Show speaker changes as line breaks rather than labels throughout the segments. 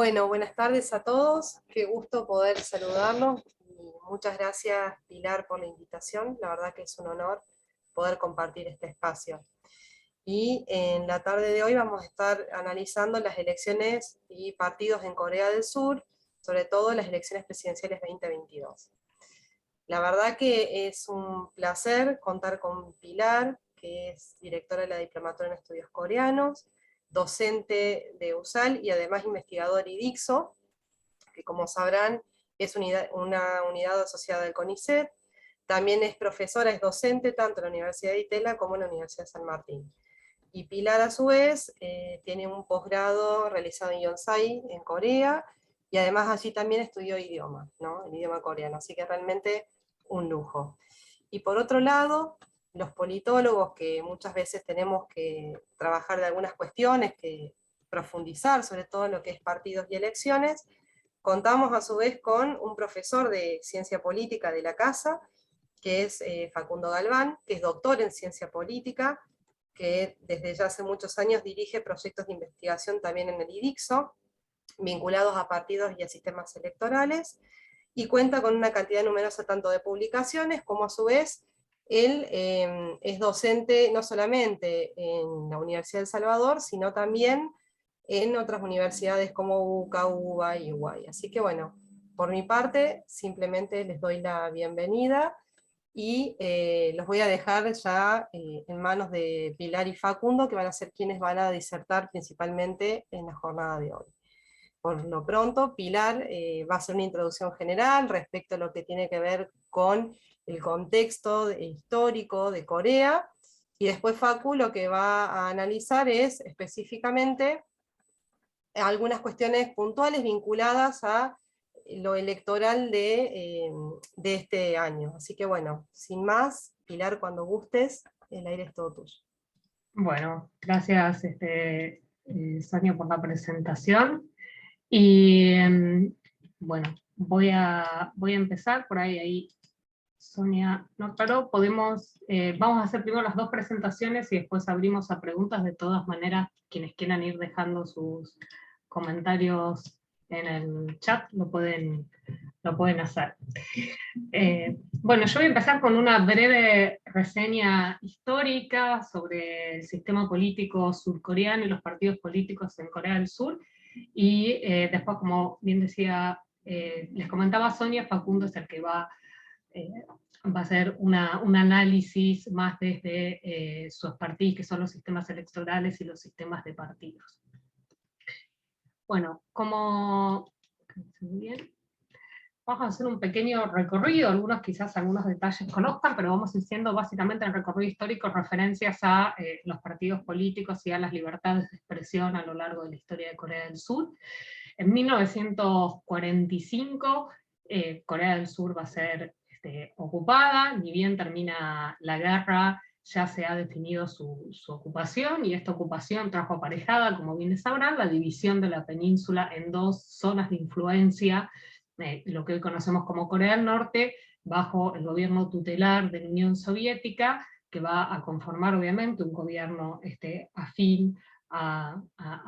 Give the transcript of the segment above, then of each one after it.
Bueno, buenas tardes a todos, qué gusto poder saludarlos y muchas gracias Pilar por la invitación, la verdad que es un honor poder compartir este espacio. Y en la tarde de hoy vamos a estar analizando las elecciones y partidos en Corea del Sur, sobre todo las elecciones presidenciales 2022. La verdad que es un placer contar con Pilar, que es directora de la Diplomatura en Estudios Coreanos, docente de USAL y además investigador IDIXO, que como sabrán es una unidad asociada del CONICET. También es profesora, es docente tanto en la Universidad de Itela como en la Universidad de San Martín. Y Pilar a su vez tiene un posgrado realizado en Yonsei, en Corea, y además allí también estudió idioma, ¿no? El idioma coreano, así que realmente un lujo. Y por otro lado, los politólogos que muchas veces tenemos que trabajar de algunas cuestiones, que profundizar sobre todo en lo que es partidos y elecciones, contamos a su vez con un profesor de ciencia política de la casa, que es Facundo Galván, que es doctor en ciencia política, que desde ya hace muchos años dirige proyectos de investigación también en el IDIXO, vinculados a partidos y a sistemas electorales, y cuenta con una cantidad numerosa tanto de publicaciones como a su vez él es docente no solamente en la Universidad de El Salvador, sino también en otras universidades como UCA, UBA y UBA. Así que bueno, por mi parte simplemente les doy la bienvenida y los voy a dejar ya en manos de Pilar y Facundo, que van a ser quienes van a disertar principalmente en la jornada de hoy. Por lo pronto, Pilar va a hacer una introducción general respecto a lo que tiene que ver con el contexto histórico de Corea, y después Facu lo que va a analizar es específicamente algunas cuestiones puntuales vinculadas a lo electoral de este año. Así que bueno, sin más, Pilar, cuando gustes, el aire es todo tuyo.
Bueno, gracias Sonia por la presentación. Y bueno, voy a empezar por ahí Sonia no paró. Vamos a hacer primero las dos presentaciones y después abrimos a preguntas. De todas maneras, quienes quieran ir dejando sus comentarios en el chat lo pueden hacer. Bueno, yo voy a empezar con una breve reseña histórica sobre el sistema político surcoreano y los partidos políticos en Corea del Sur, y después, como bien decía, les comentaba Sonia, Facundo es el que va a hacer un análisis más desde sus partidos, que son los sistemas electorales y los sistemas de partidos. Bueno, bien, vamos a hacer un pequeño recorrido, quizás algunos detalles conozcan, pero vamos diciendo básicamente el recorrido histórico referencias a los partidos políticos y a las libertades de expresión a lo largo de la historia de Corea del Sur. En 1945, Corea del Sur va a ser ocupada, ni bien termina la guerra, ya se ha definido su ocupación, y esta ocupación trajo aparejada, como bien sabrán, la división de la península en dos zonas de influencia, lo que hoy conocemos como Corea del Norte, bajo el gobierno tutelar de la Unión Soviética, que va a conformar obviamente un gobierno afín a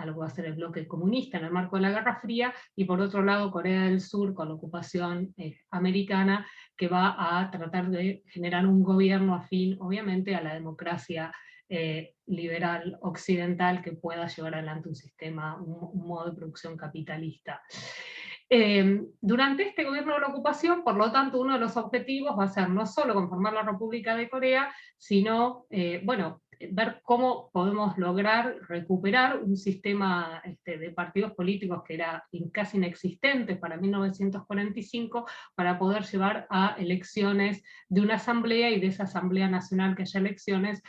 lo que va a ser el bloque comunista en el marco de la Guerra Fría, y por otro lado Corea del Sur con la ocupación americana, que va a tratar de generar un gobierno afín obviamente a la democracia liberal occidental, que pueda llevar adelante un sistema, un modo de producción capitalista. Durante este gobierno de la ocupación, por lo tanto, uno de los objetivos va a ser no solo conformar la República de Corea, sino, bueno, ver cómo podemos lograr recuperar un sistema de partidos políticos que era casi inexistente para 1945, para poder llevar a elecciones de una asamblea, y de esa asamblea nacional que haya elecciones,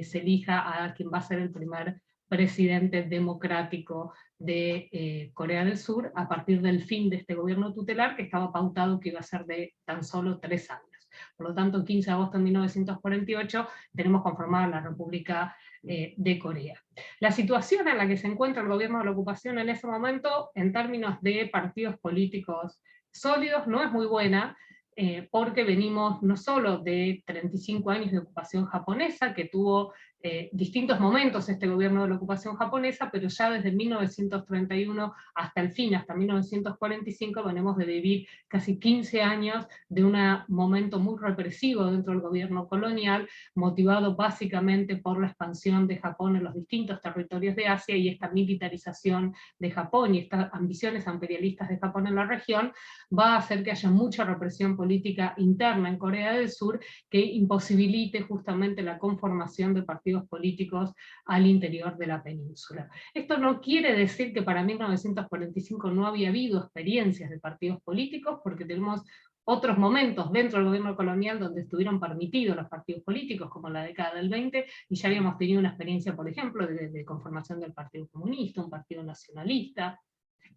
se elija a quien va a ser el primer presidente democrático de Corea del Sur, a partir del fin de este gobierno tutelar, que estaba pautado que iba a ser de tan solo 3 años. Por lo tanto, el 15 de agosto de 1948 tenemos conformada la República de Corea. La situación en la que se encuentra el gobierno de la ocupación en ese momento, en términos de partidos políticos sólidos, no es muy buena, porque venimos no solo de 35 años de ocupación japonesa, que tuvo distintos momentos este gobierno de la ocupación japonesa, pero ya desde 1931 hasta el fin, hasta 1945, venimos de vivir casi 15 años de un momento muy represivo dentro del gobierno colonial, motivado básicamente por la expansión de Japón en los distintos territorios de Asia y esta militarización de Japón y estas ambiciones imperialistas de Japón en la región, va a hacer que haya mucha represión política interna en Corea del Sur que imposibilite justamente la conformación de partidos políticos al interior de la península. Esto no quiere decir que para 1945 no había habido experiencias de partidos políticos, porque tenemos otros momentos dentro del gobierno colonial donde estuvieron permitidos los partidos políticos, como la década del 20, y ya habíamos tenido una experiencia, por ejemplo, de conformación del Partido Comunista, un partido nacionalista,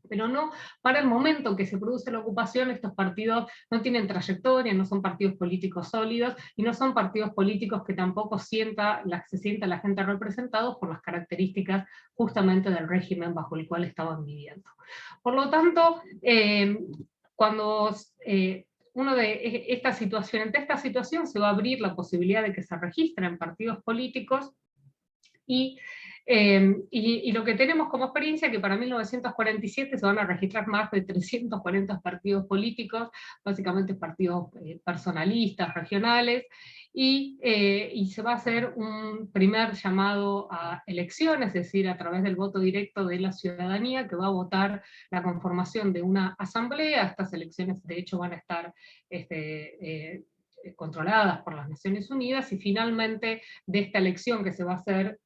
pero no, para el momento en que se produce la ocupación, estos partidos no tienen trayectoria, no son partidos políticos sólidos, y no son partidos políticos que tampoco se sienta la gente representados por las características justamente del régimen bajo el cual estaban viviendo. Por lo tanto, cuando ante esta situación se va a abrir la posibilidad de que se registren partidos políticos, y lo que tenemos como experiencia es que para 1947 se van a registrar más de 340 partidos políticos, básicamente partidos personalistas, regionales, y se va a hacer un primer llamado a elecciones, es decir, a través del voto directo de la ciudadanía, que va a votar la conformación de una asamblea. Estas elecciones de hecho van a estar controladas por las Naciones Unidas, y finalmente de esta elección que se va a hacer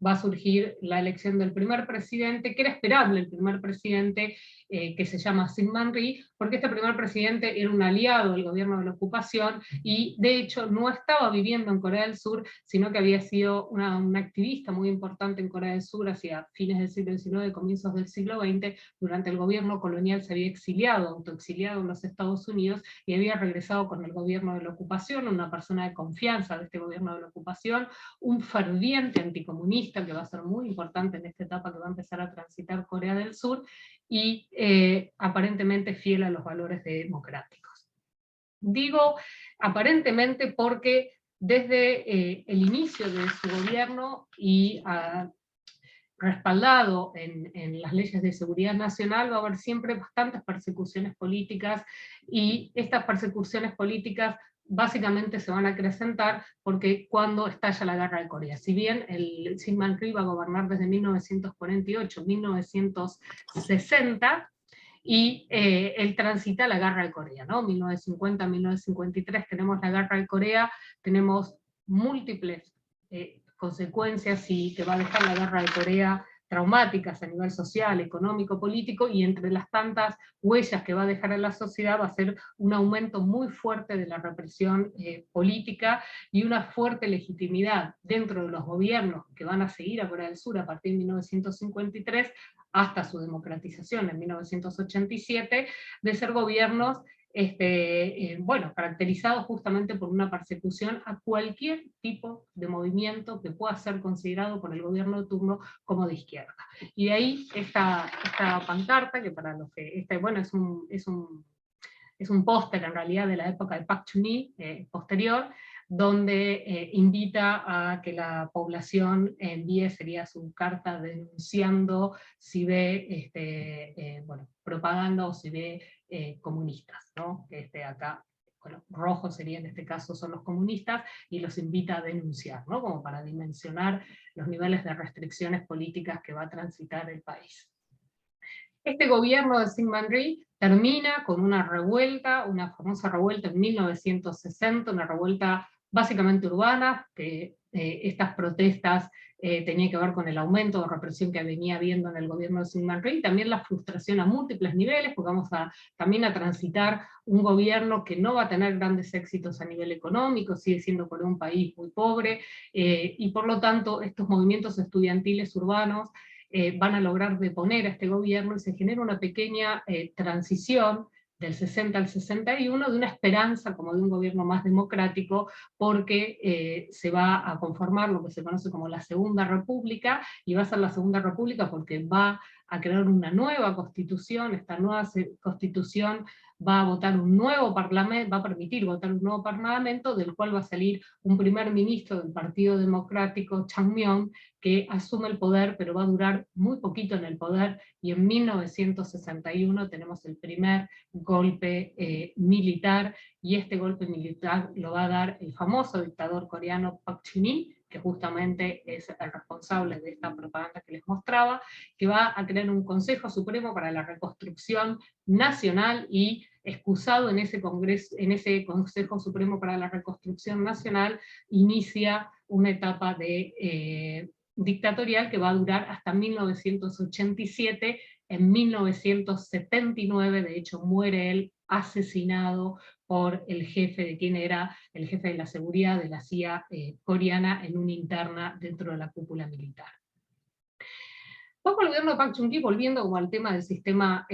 va a surgir la elección del primer presidente, que era esperable el primer presidente, que se llama Syngman Rhee, porque este primer presidente era un aliado del gobierno de la ocupación, y de hecho no estaba viviendo en Corea del Sur, sino que había sido una activista muy importante en Corea del Sur hacia fines del siglo XIX, comienzos del siglo XX, durante el gobierno colonial se había exiliado, autoexiliado en los Estados Unidos, y había regresado con el gobierno de la ocupación, una persona de confianza de este gobierno de la ocupación, un ferviente anticomunista, que va a ser muy importante en esta etapa que va a empezar a transitar Corea del Sur, y aparentemente fiel a los valores democráticos. Digo aparentemente porque desde el inicio de su gobierno y respaldado en las leyes de seguridad nacional, va a haber siempre bastantes persecuciones políticas, y estas persecuciones políticas básicamente se van a acrecentar porque cuando estalla la guerra de Corea. Si bien el Syngman Rhee va a gobernar desde 1948 a 1960, y él transita la guerra de Corea, ¿no? 1950, 1953 tenemos la guerra de Corea, tenemos múltiples consecuencias y que va a dejar la guerra de Corea traumáticas a nivel social, económico, político, y entre las tantas huellas que va a dejar en la sociedad va a ser un aumento muy fuerte de la represión política, y una fuerte legitimidad dentro de los gobiernos que van a seguir a Corea del Sur a partir de 1953 hasta su democratización en 1987, de ser gobiernos caracterizados justamente por una persecución a cualquier tipo de movimiento que pueda ser considerado por el gobierno de turno como de izquierda. Y de ahí esta pancarta, que para los que, es un póster en realidad de la época de Park Chung-hee, posterior, donde invita a que la población envíe, sería su carta denunciando si ve propaganda o si ve comunistas, ¿no? Acá, rojo sería en este caso son los comunistas, y los invita a denunciar, ¿no? Como para dimensionar los niveles de restricciones políticas que va a transitar el país. Este gobierno de Syngman Rhee termina con una revuelta, una famosa revuelta en 1960, una revuelta básicamente urbana, que estas protestas tenían que ver con el aumento de represión que venía habiendo en el gobierno de Syngman Rhee, y también la frustración a múltiples niveles, porque vamos también a transitar un gobierno que no va a tener grandes éxitos a nivel económico, sigue siendo por un país muy pobre, y por lo tanto estos movimientos estudiantiles urbanos van a lograr deponer a este gobierno, y se genera una pequeña transición del 60 al 61 de una esperanza como de un gobierno más democrático, porque se va a conformar lo que se conoce como la Segunda República, y va a ser la Segunda República porque va a crear una nueva constitución. Esta nueva constitución va a votar un nuevo parlamento, va a permitir votar un nuevo parlamento, del cual va a salir un primer ministro del Partido Democrático, Chang Myon, que asume el poder, pero va a durar muy poquito en el poder, y en 1961 tenemos el primer golpe militar, y este golpe militar lo va a dar el famoso dictador coreano Park Chung-hee, que justamente es el responsable de esta propaganda que les mostraba, que va a crear un Consejo Supremo para la Reconstrucción Nacional, y excusado en ese Consejo Supremo para la Reconstrucción Nacional, inicia una etapa de dictatorial que va a durar hasta 1987. En 1979, de hecho, muere él asesinado por el jefe de quien era el jefe de la seguridad de la CIA coreana en una interna dentro de la cúpula militar. Bajo el gobierno de Park Chung-hee, volviendo como al tema del sistema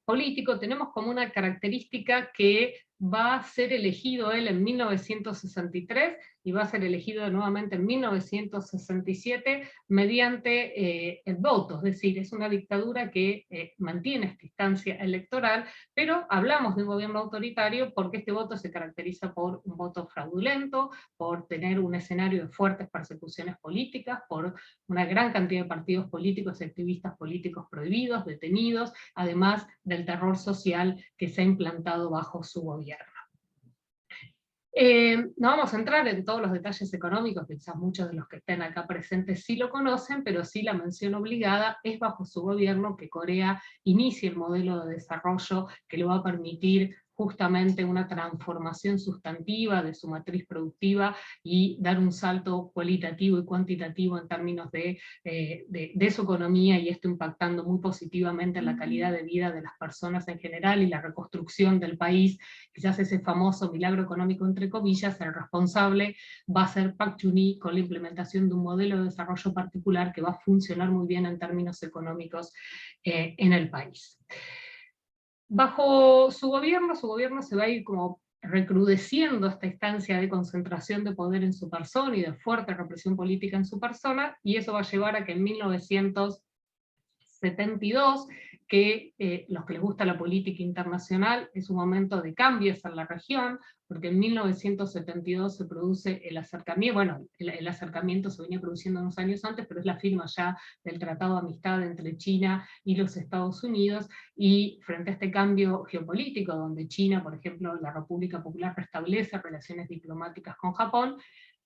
político, tenemos como una característica que va a ser elegido él en 1963 y va a ser elegido nuevamente en 1967 mediante el voto, es decir, es una dictadura que mantiene esta instancia electoral, pero hablamos de un gobierno autoritario porque este voto se caracteriza por un voto fraudulento, por tener un escenario de fuertes persecuciones políticas, por una gran cantidad de partidos políticos y activistas políticos prohibidos, detenidos, además del terror social que se ha implantado bajo su gobierno. No vamos a entrar en todos los detalles económicos, quizás muchos de los que estén acá presentes sí lo conocen, pero sí la mención obligada es bajo su gobierno que Corea inicia el modelo de desarrollo que le va a permitir justamente una transformación sustantiva de su matriz productiva y dar un salto cualitativo y cuantitativo en términos de su economía, y esto impactando muy positivamente en la calidad de vida de las personas en general y la reconstrucción del país. Quizás ese famoso milagro económico, entre comillas, el responsable va a ser Park Chung-hee con la implementación de un modelo de desarrollo particular que va a funcionar muy bien en términos económicos en el país. Bajo su gobierno se va a ir como recrudeciendo esta instancia de concentración de poder en su persona y de fuerte represión política en su persona, y eso va a llevar a que en 1972, que los que les gusta la política internacional, es un momento de cambios en la región, porque en 1972 se produce el acercamiento, bueno, el acercamiento se venía produciendo unos años antes, pero es la firma ya del Tratado de Amistad entre China y los Estados Unidos, y frente a este cambio geopolítico, donde China, por ejemplo, la República Popular restablece relaciones diplomáticas con Japón,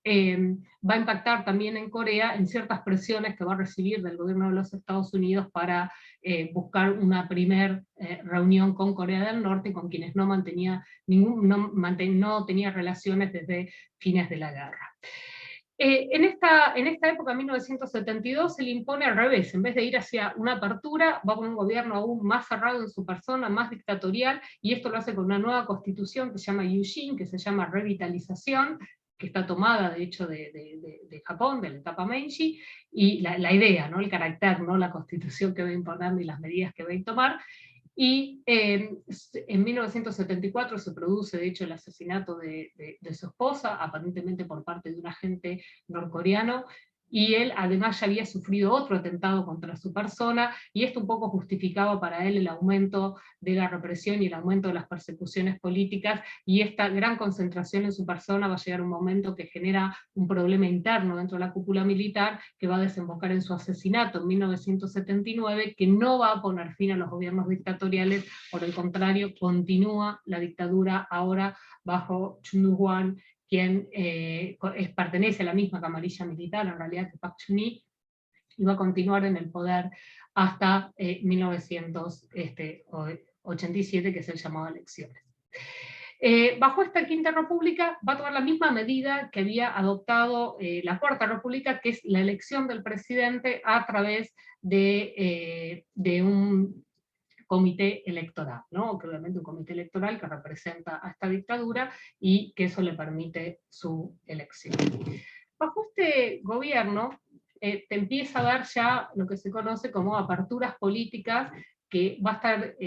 va a impactar también en Corea en ciertas presiones que va a recibir del gobierno de los Estados Unidos para buscar una primer reunión con Corea del Norte, con quienes no tenía relaciones desde fines de la guerra. En esta época, en 1972, se le impone al revés, en vez de ir hacia una apertura, va con un gobierno aún más cerrado en su persona, más dictatorial, y esto lo hace con una nueva constitución que se llama Yushin, que se llama Revitalización, que está tomada de hecho de Japón, de la etapa Meiji, y la idea, ¿no? El carácter, ¿no? La constitución que va a imponer y las medidas que va a tomar. Y en 1974 se produce de hecho el asesinato de su esposa, aparentemente por parte de un agente norcoreano, y él además ya había sufrido otro atentado contra su persona, y esto un poco justificaba para él el aumento de la represión y el aumento de las persecuciones políticas, y esta gran concentración en su persona va a llegar un momento que genera un problema interno dentro de la cúpula militar, que va a desembocar en su asesinato en 1979, que no va a poner fin a los gobiernos dictatoriales, por el contrario, continúa la dictadura ahora bajo Chun Doo-hwan, quien pertenece a la misma camarilla militar, en realidad, que Park Chung-hee, y va a continuar en el poder hasta 1987, que es el llamado a elecciones. Bajo esta Quinta República va a tomar la misma medida que había adoptado la Cuarta República, que es la elección del presidente a través de un comité electoral, ¿no? Que obviamente un comité electoral que representa a esta dictadura y que eso le permite su elección. Bajo este gobierno te empieza a dar ya lo que se conoce como aperturas políticas que va a estar,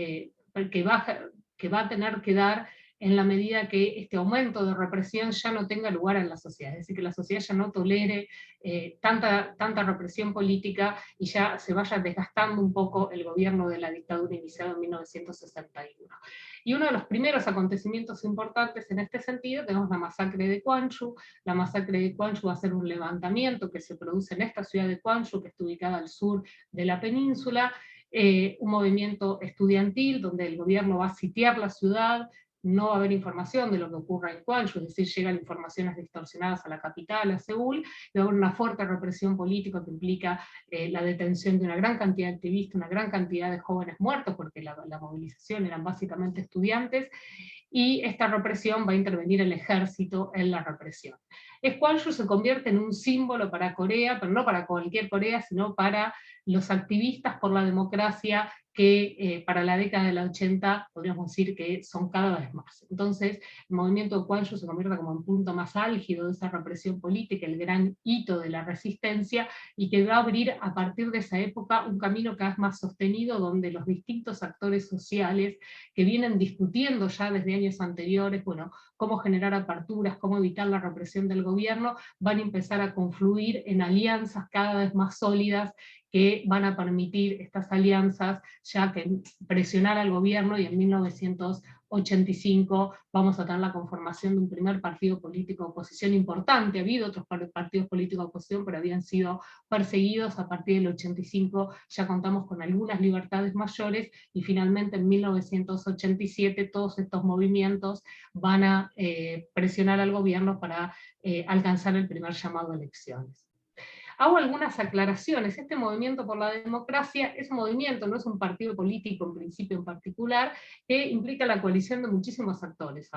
que va a tener que dar en la medida que este aumento de represión ya no tenga lugar en la sociedad, es decir, que la sociedad ya no tolere tanta represión política y ya se vaya desgastando un poco el gobierno de la dictadura iniciado en 1961. Y uno de los primeros acontecimientos importantes en este sentido tenemos la masacre de Quanzhou. La masacre de Quanzhou va a ser un levantamiento que se produce en esta ciudad de Quanzhou, que está ubicada al sur de la península, un movimiento estudiantil donde el gobierno va a sitiar la ciudad, no va a haber información de lo que ocurra en Quanzhou, es decir, llegan informaciones distorsionadas a la capital, a Seúl, y va a haber una fuerte represión política que implica la detención de una gran cantidad de activistas, una gran cantidad de jóvenes muertos, porque la movilización eran básicamente estudiantes, y esta represión va a intervenir el ejército en la represión. Quanzhou se convierte en un símbolo para Corea, pero no para cualquier Corea, sino para los activistas por la democracia que para la década del 80 podríamos decir que son cada vez más. Entonces, el movimiento de Quanzhou se convierte como un punto más álgido de esa represión política, el gran hito de la resistencia, y que va a abrir a partir de esa época un camino cada vez más sostenido, donde los distintos actores sociales que vienen discutiendo ya desde años anteriores, bueno, cómo generar aperturas, cómo evitar la represión del gobierno, van a empezar a confluir en alianzas cada vez más sólidas que van a permitir estas alianzas ya que presionar al gobierno, y en 1985 vamos a tener la conformación de un primer partido político de oposición importante. Ha habido otros partidos políticos de oposición, pero habían sido perseguidos. A partir del 85 ya contamos con algunas libertades mayores, y finalmente en 1987 todos estos movimientos van a presionar al gobierno para alcanzar el primer llamado a elecciones. Hago algunas aclaraciones. Este movimiento por la democracia es un movimiento, no es un partido político en principio en particular, que implica la coalición de muchísimos actores.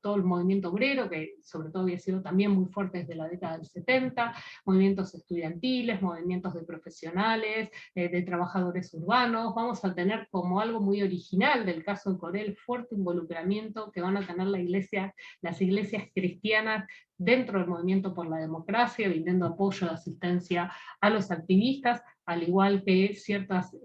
Todo el movimiento obrero, que sobre todo había sido también muy fuerte desde la década del 70, movimientos estudiantiles, movimientos de profesionales, de trabajadores urbanos. Vamos a tener como algo muy original del caso de Corea el fuerte involucramiento que van a tener las iglesias cristianas dentro del movimiento por la democracia, brindando apoyo y asistencia a los activistas, al igual que ciertos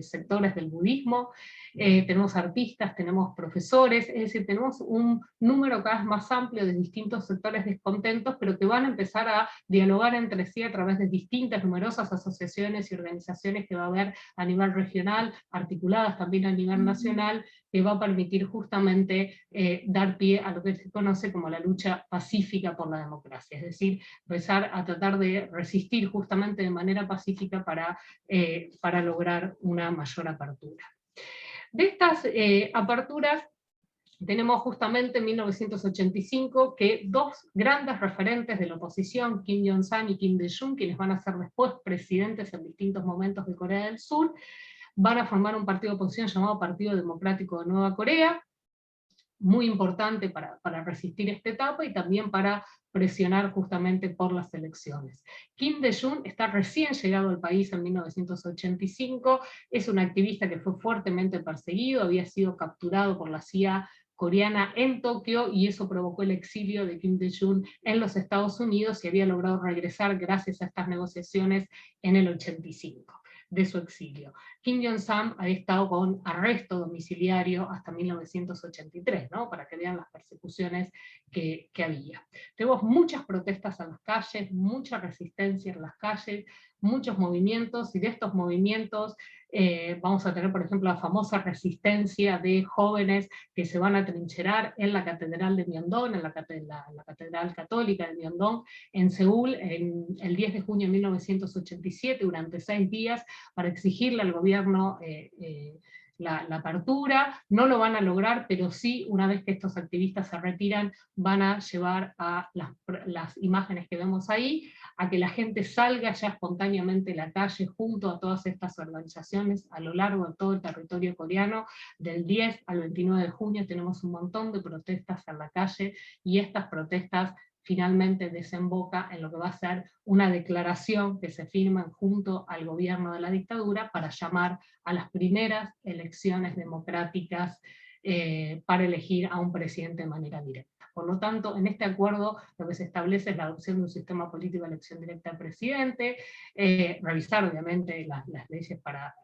sectores del budismo. Tenemos artistas, tenemos profesores, es decir, tenemos un número cada vez más amplio de distintos sectores descontentos, pero que van a empezar a dialogar entre sí a través de distintas, numerosas asociaciones y organizaciones que va a haber a nivel regional, articuladas también a nivel nacional, que va a permitir justamente dar pie a lo que se conoce como la lucha pacífica por la democracia, es decir, empezar a tratar de resistir justamente de manera pacífica para lograr una mayor apertura. De estas aperturas tenemos justamente en 1985 que dos grandes referentes de la oposición, Kim Jong-un y Kim Dae-jung, quienes van a ser después presidentes en distintos momentos de Corea del Sur, van a formar un partido de oposición llamado Partido Democrático de Nueva Corea, muy importante para resistir esta etapa y también para presionar justamente por las elecciones. Kim Dae-jung está recién llegado al país en 1985, es un activista que fue fuertemente perseguido, había sido capturado por la CIA coreana en Tokio, y eso provocó el exilio de Kim Dae-jung en los Estados Unidos, y había logrado regresar gracias a estas negociaciones en el 85 de su exilio. Kim Jong-un había estado con arresto domiciliario hasta 1983, ¿no? Para que vean las persecuciones que había. Tenemos muchas protestas en las calles, mucha resistencia en las calles, muchos movimientos, y de estos movimientos vamos a tener, por ejemplo, la famosa resistencia de jóvenes que se van a trincherar en la Catedral de Myeongdong, en la Catedral Católica de Myeongdong, en Seúl, el 10 de junio de 1987, durante 6 días, para exigirle al gobierno la apertura. No lo van a lograr, pero sí, una vez que estos activistas se retiran, van a llevar a las imágenes que vemos ahí, a que la gente salga ya espontáneamente a la calle junto a todas estas organizaciones a lo largo de todo el territorio coreano. Del 10 al 29 de junio tenemos un montón de protestas en la calle, y estas protestas finalmente desemboca en lo que va a ser una declaración que se firma junto al gobierno de la dictadura para llamar a las primeras elecciones democráticas para elegir a un presidente de manera directa. Por lo tanto, en este acuerdo lo que se establece es la adopción de un sistema político de elección directa del presidente, revisar obviamente las leyes para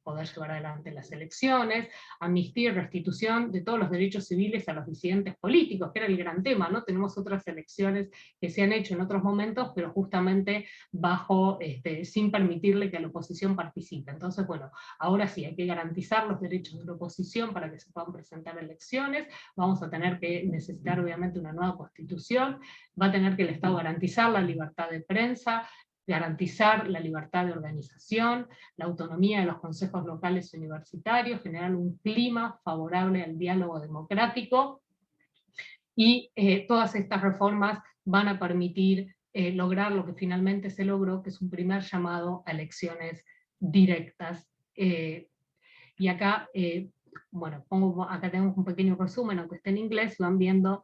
poder llevar adelante las elecciones, amnistía y restitución de todos los derechos civiles a los disidentes políticos, que era el gran tema, ¿no? Tenemos otras elecciones que se han hecho en otros momentos, pero justamente bajo, sin permitirle que la oposición participe. Entonces, bueno, ahora sí, hay que garantizar los derechos de la oposición para que se puedan presentar elecciones, vamos a tener que necesitar obviamente una nueva constitución, va a tener que el Estado garantizar la libertad de prensa, garantizar la libertad de organización, la autonomía de los consejos locales y universitarios, generar un clima favorable al diálogo democrático, y todas estas reformas van a permitir lograr lo que finalmente se logró, que es un primer llamado a elecciones directas. Y acá, bueno, acá tenemos un pequeño resumen, aunque esté en inglés, van viendo,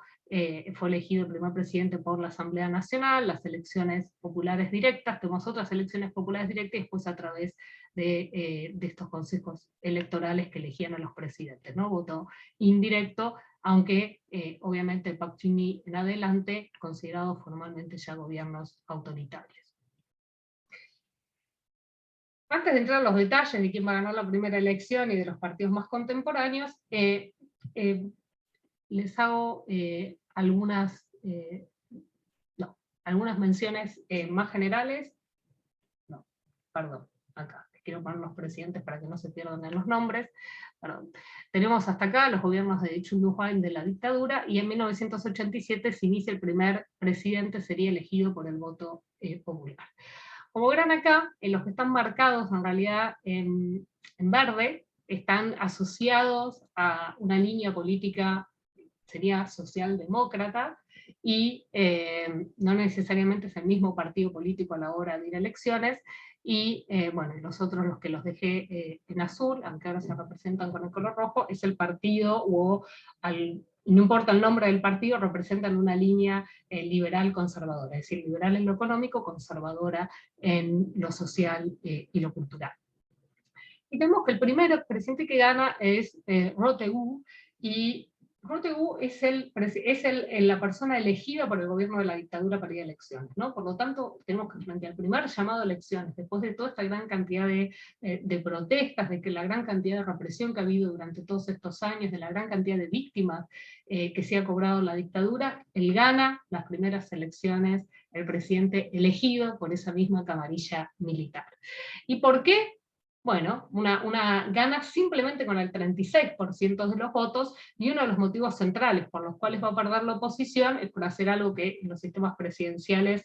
fue elegido el primer presidente por la Asamblea Nacional, las elecciones populares directas, tenemos otras elecciones populares directas, y después a través de estos consejos electorales que elegían a los presidentes, ¿no? Voto indirecto, aunque obviamente Park Geun-hye en adelante, considerados formalmente ya gobiernos autoritarios. Antes de entrar a los detalles de quién va a ganar la primera elección y de los partidos más contemporáneos, les hago algunas menciones más generales. No, perdón, acá. Quiero poner los presidentes para que no se pierdan en los nombres. Perdón. Tenemos hasta acá los gobiernos de Chun Doo-hwan de la dictadura, y en 1987 se inicia el primer presidente, sería elegido por el voto popular. Como verán acá, los que están marcados en realidad en verde, están asociados a una línea política, sería socialdemócrata, y no necesariamente es el mismo partido político a la hora de ir a elecciones, y bueno, nosotros los que los dejé en azul, aunque ahora se representan con el color rojo, es el partido, no importa el nombre del partido, representan una línea liberal conservadora, es decir, liberal en lo económico, conservadora en lo social y lo cultural. Y tenemos que el primer presidente que gana es Roh Tae-woo, y Roh Tae-woo es la persona elegida por el gobierno de la dictadura para ir a elecciones, ¿no? Por lo tanto, tenemos que frente al primer llamado a elecciones, después de toda esta gran cantidad de protestas, de que la gran cantidad de represión que ha habido durante todos estos años, de la gran cantidad de víctimas que se ha cobrado la dictadura, él gana las primeras elecciones, el presidente elegido por esa misma camarilla militar. ¿Y por qué? Bueno, gana simplemente con el 36% de los votos, y uno de los motivos centrales por los cuales va a perder la oposición es por hacer algo que en los sistemas presidenciales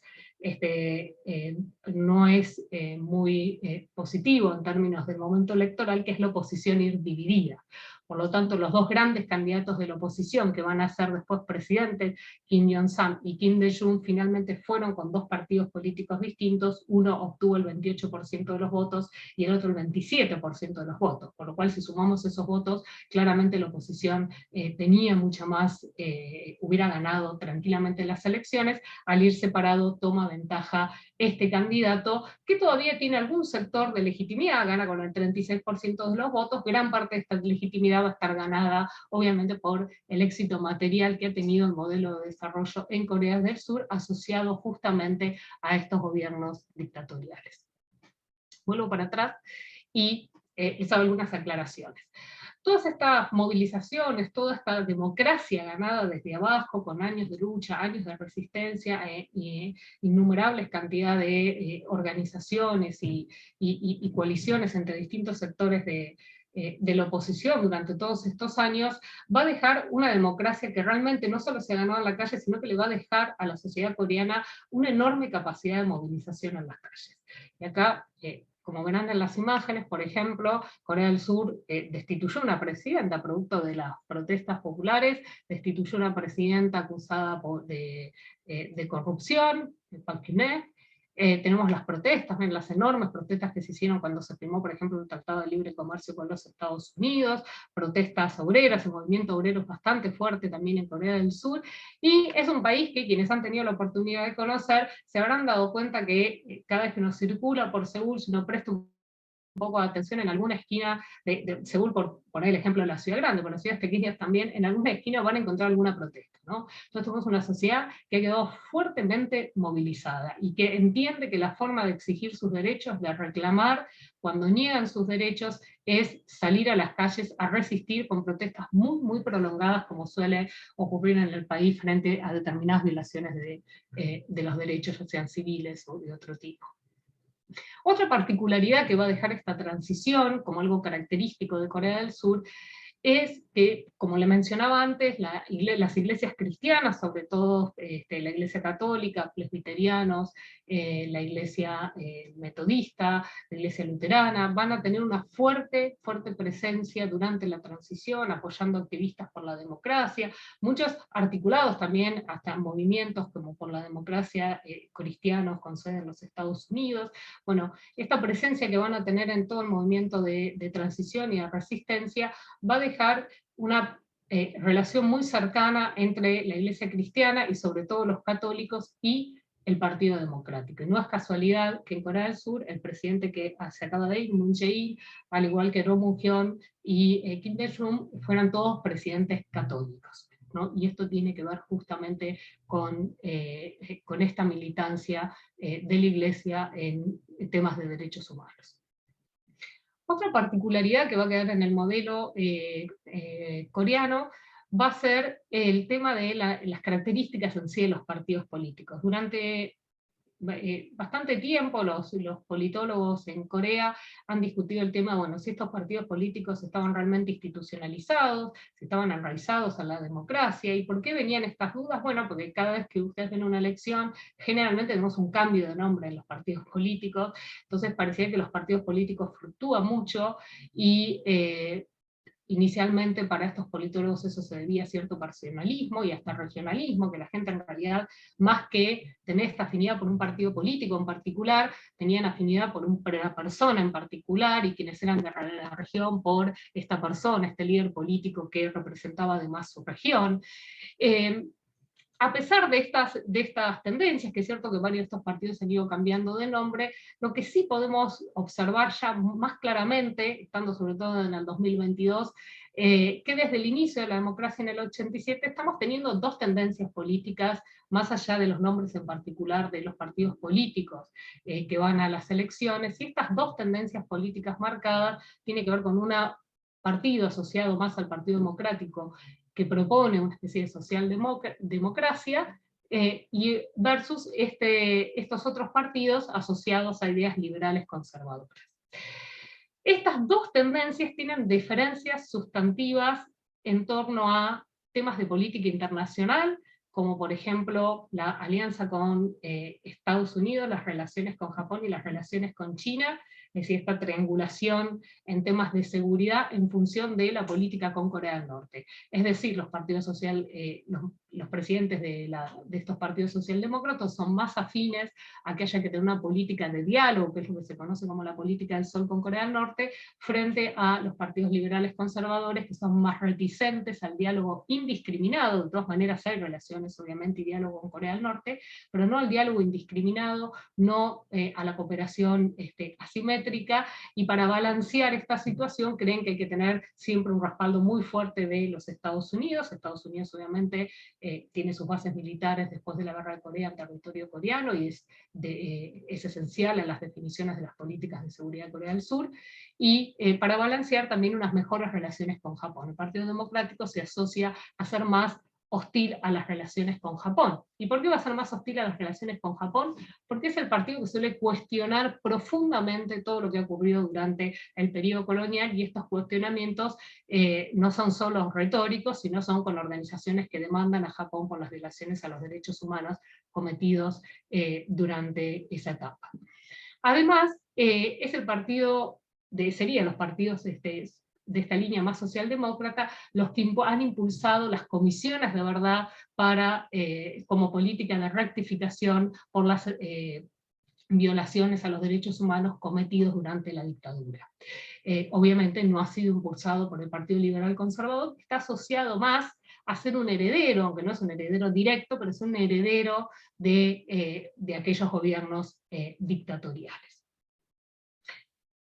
no es muy positivo en términos del momento electoral, que es la oposición ir dividida. Por lo tanto, los dos grandes candidatos de la oposición, que van a ser después presidentes, Kim Jong-sam y Kim Dae-jung, finalmente fueron con dos partidos políticos distintos. Uno obtuvo el 28% de los votos y el otro el 27% de los votos, por lo cual si sumamos esos votos, claramente la oposición tenía mucha más, hubiera ganado tranquilamente las elecciones. Al ir separado toma ventaja este candidato, que todavía tiene algún sector de legitimidad, gana con el 36% de los votos, gran parte de esta legitimidad va a estar ganada obviamente por el éxito material que ha tenido el modelo de desarrollo en Corea del Sur, asociado justamente a estos gobiernos dictatoriales. Vuelvo para atrás y les hago algunas aclaraciones. Todas estas movilizaciones, toda esta democracia ganada desde abajo, con años de lucha, años de resistencia, innumerables cantidades de organizaciones y coaliciones entre distintos sectores de la oposición durante todos estos años, va a dejar una democracia que realmente no solo se ha ganado en la calle, sino que le va a dejar a la sociedad coreana una enorme capacidad de movilización en las calles. Y acá, como verán en las imágenes, por ejemplo, Corea del Sur destituyó una presidenta producto de las protestas populares, destituyó una presidenta acusada de corrupción, Park Geun-hye. Tenemos las protestas, las enormes protestas que se hicieron cuando se firmó, por ejemplo, el Tratado de Libre Comercio con los Estados Unidos, protestas obreras, el movimiento obrero es bastante fuerte también en Corea del Sur, y es un país que quienes han tenido la oportunidad de conocer se habrán dado cuenta que cada vez que uno circula por Seúl, si uno presta un un poco de atención en alguna esquina, según por poner el ejemplo de la ciudad grande, pero las ciudades pequeñas también, en alguna esquina van a encontrar alguna protesta, ¿no? Entonces tenemos una sociedad que ha quedado fuertemente movilizada, y que entiende que la forma de exigir sus derechos, de reclamar cuando niegan sus derechos, es salir a las calles a resistir con protestas muy, muy prolongadas, como suele ocurrir en el país frente a determinadas violaciones de los derechos, ya sean civiles o de otro tipo. Otra particularidad que va a dejar esta transición, como algo característico de Corea del Sur, es que, como le mencionaba antes, las iglesias cristianas, sobre todo la iglesia católica, presbiterianos, la iglesia metodista, la iglesia luterana, van a tener una fuerte, fuerte presencia durante la transición, apoyando activistas por la democracia, muchos articulados también hasta en movimientos como por la democracia cristianos con sede en los Estados Unidos. Bueno, esta presencia que van a tener en todo el movimiento de transición y de resistencia va a dejar una relación muy cercana entre la iglesia cristiana y sobre todo los católicos y el Partido Democrático. Y no es casualidad que en Corea del Sur el presidente que se acaba de ir, Moon Jae-in, al igual que Roh Moo-hyun y Kim Dae-jung, fueran todos presidentes católicos, ¿no? Y esto tiene que ver justamente con esta militancia de la iglesia en temas de derechos humanos. Otra particularidad que va a quedar en el modelo coreano va a ser el tema de las características en sí de los partidos políticos. Durante bastante tiempo los politólogos en Corea han discutido el tema, bueno, si estos partidos políticos estaban realmente institucionalizados, si estaban enraizados a la democracia, y por qué venían estas dudas. Bueno, porque cada vez que ustedes ven una elección, generalmente tenemos un cambio de nombre en los partidos políticos, entonces parecía que los partidos políticos fluctúan mucho, y inicialmente para estos politólogos eso se debía a cierto personalismo y hasta regionalismo, que la gente en realidad, más que tener esta afinidad por un partido político en particular, tenían afinidad por una persona en particular, y quienes eran de la región por esta persona, este líder político que representaba además su región. A pesar de estas tendencias, que es cierto que varios de estos partidos han ido cambiando de nombre, lo que sí podemos observar ya más claramente, estando sobre todo en el 2022, que desde el inicio de la democracia en el 87 estamos teniendo dos tendencias políticas, más allá de los nombres en particular de los partidos políticos que van a las elecciones, y estas dos tendencias políticas marcadas tienen que ver con un partido asociado más al Partido Democrático, que propone una especie de socialdemocracia, y versus estos otros partidos asociados a ideas liberales conservadoras. Estas dos tendencias tienen diferencias sustantivas en torno a temas de política internacional, como por ejemplo la alianza con Estados Unidos, las relaciones con Japón y las relaciones con China, es decir, esta triangulación en temas de seguridad en función de la política con Corea del Norte. Es decir, los partidos los presidentes de estos partidos socialdemócratas son más afines a que haya que tener una política de diálogo, que es lo que se conoce como la política del Sol con Corea del Norte, frente a los partidos liberales conservadores, que son más reticentes al diálogo indiscriminado. De todas maneras hay relaciones, obviamente, y diálogo con Corea del Norte, pero no al diálogo indiscriminado, no a la cooperación asimétrica, y para balancear esta situación creen que hay que tener siempre un respaldo muy fuerte de los Estados Unidos. Estados Unidos obviamente tiene sus bases militares después de la guerra de Corea en territorio coreano, y es esencial en las definiciones de las políticas de seguridad de Corea del Sur, y para balancear también unas mejores relaciones con Japón. El Partido Democrático se asocia a ser más hostil a las relaciones con Japón. ¿Y por qué va a ser más hostil a las relaciones con Japón? Porque es el partido que suele cuestionar profundamente todo lo que ha ocurrido durante el periodo colonial, y estos cuestionamientos no son solo retóricos, sino son con organizaciones que demandan a Japón por las violaciones a los derechos humanos cometidos durante esa etapa. Además, es el partido, serían los partidos de esta línea más socialdemócrata los que han impulsado las comisiones de verdad como política de rectificación por las violaciones a los derechos humanos cometidos durante la dictadura. Obviamente no ha sido impulsado por el Partido Liberal Conservador, que está asociado más a ser un heredero, aunque no es un heredero directo, pero es un heredero de aquellos gobiernos dictatoriales.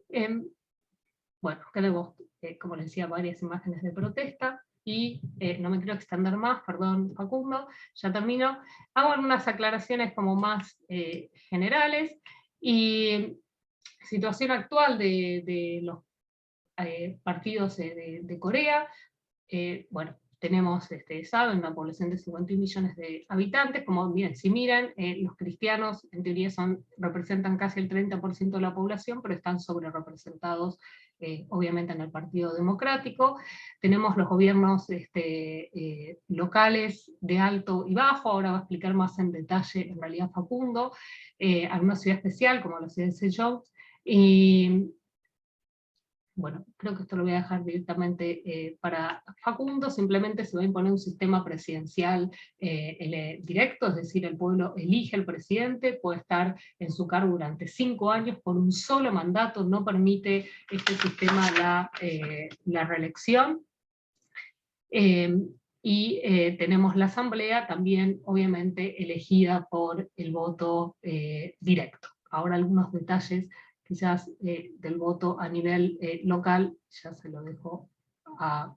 Bueno, tenemos, como les decía, varias imágenes de protesta, y no me quiero extender más, perdón Facundo, ya termino. Hago algunas aclaraciones como más generales, y situación actual de los partidos de Corea. Bueno, tenemos, saben, una población de 51 millones de habitantes. Como bien, si miran, los cristianos en teoría representan casi el 30% de la población, pero están sobre representados obviamente en el Partido Democrático. Tenemos los gobiernos locales de alto y bajo, ahora va a explicar más en detalle en realidad Facundo, alguna ciudad especial como la ciudad de Sejong, y bueno, creo que esto lo voy a dejar directamente para Facundo. Simplemente se va a imponer un sistema presidencial directo, es decir, el pueblo elige al presidente, puede estar en su cargo durante 5 años por un solo mandato, no permite este sistema la reelección. Y tenemos la asamblea también, obviamente, elegida por el voto directo. Ahora algunos detalles quizás del voto a nivel local, ya se lo dejo a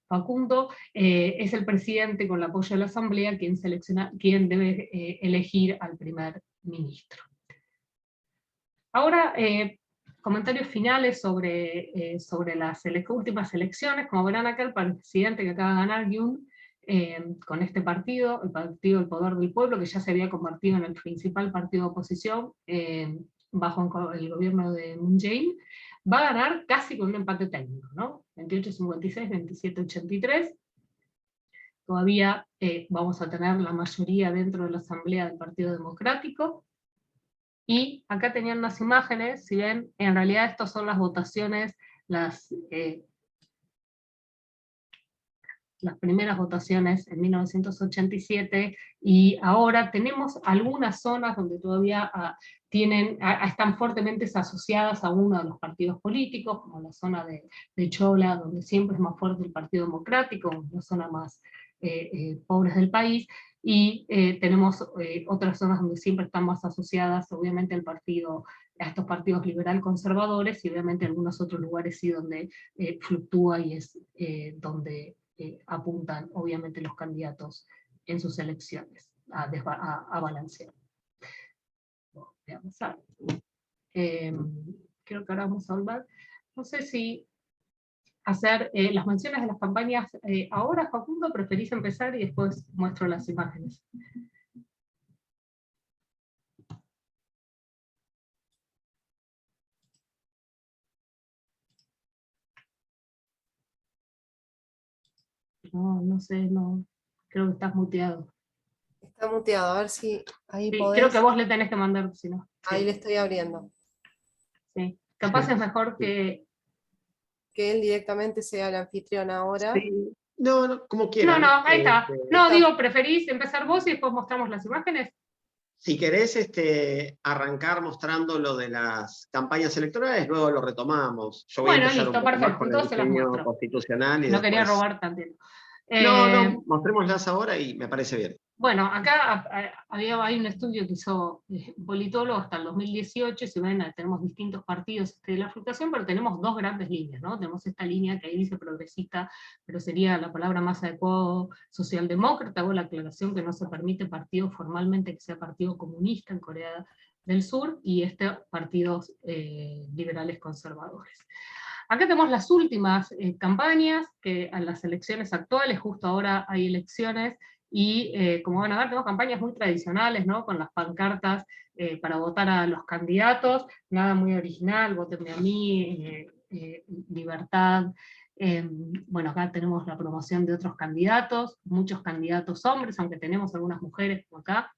Facundo. Es el presidente, con el apoyo de la asamblea, quien debe elegir al primer ministro. Ahora, comentarios finales sobre las últimas elecciones. Como verán acá, el presidente que acaba de ganar, Yoon, con este partido, el Partido del Poder del Pueblo, que ya se había convertido en el principal partido de oposición bajo el gobierno de Moon Jae-in, va a ganar casi con un empate técnico, ¿no? 28-56, 27-83. Todavía vamos a tener la mayoría dentro de la Asamblea del Partido Democrático. Y acá tenían unas imágenes, si ven, en realidad estas son las votaciones, las primeras votaciones en 1987, y ahora tenemos algunas zonas donde todavía están fuertemente asociadas a uno de los partidos políticos, como la zona de Chola, donde siempre es más fuerte el Partido Democrático, una zona más pobres del país, y tenemos otras zonas donde siempre están más asociadas, obviamente, a estos partidos liberal conservadores, y obviamente algunos otros lugares sí donde fluctúa, y es donde apuntan obviamente los candidatos en sus elecciones a balancear. Voy a avanzar. Creo que ahora vamos a volver. No sé si hacer las menciones de las campañas ahora, Facundo, preferís empezar y después muestro las imágenes. No sé, no. Creo que estás muteado.
Está muteado, a ver si ahí
Sí,
podés.
creo que vos le tenés que mandar, si no.
Ahí
Sí.
le estoy abriendo.
Sí. Capaz es mejor que
él directamente sea el anfitrión ahora.
Sí. No, como quieran.
No, ahí está. No,
está.
digo, ¿preferís empezar vos y después mostramos las imágenes?
Si querés arrancar mostrando lo de las campañas electorales, luego lo retomamos. Yo voy a empezar
listo,
un poco más
perfecto,
con el
entonces las
diseño
muestro.
constitucional y
No quería
después...
robar tanto.
No, mostrémoslas ahora y me parece bien.
Bueno, acá hay un estudio que hizo un politólogo hasta el 2018, si ven, tenemos distintos partidos de la fluctuación, pero tenemos dos grandes líneas, ¿no? Tenemos esta línea que ahí dice progresista, pero sería la palabra más adecuada socialdemócrata, o la aclaración que no se permite partido formalmente que sea partido comunista en Corea del Sur, y partidos liberales conservadores. Acá tenemos las últimas campañas, que a las elecciones actuales, justo ahora hay elecciones, y como van a ver, tenemos campañas muy tradicionales, ¿no? Con las pancartas para votar a los candidatos, nada muy original, votenme a mí, libertad. Bueno, acá tenemos la promoción de otros candidatos, muchos candidatos hombres, aunque tenemos algunas mujeres como acá,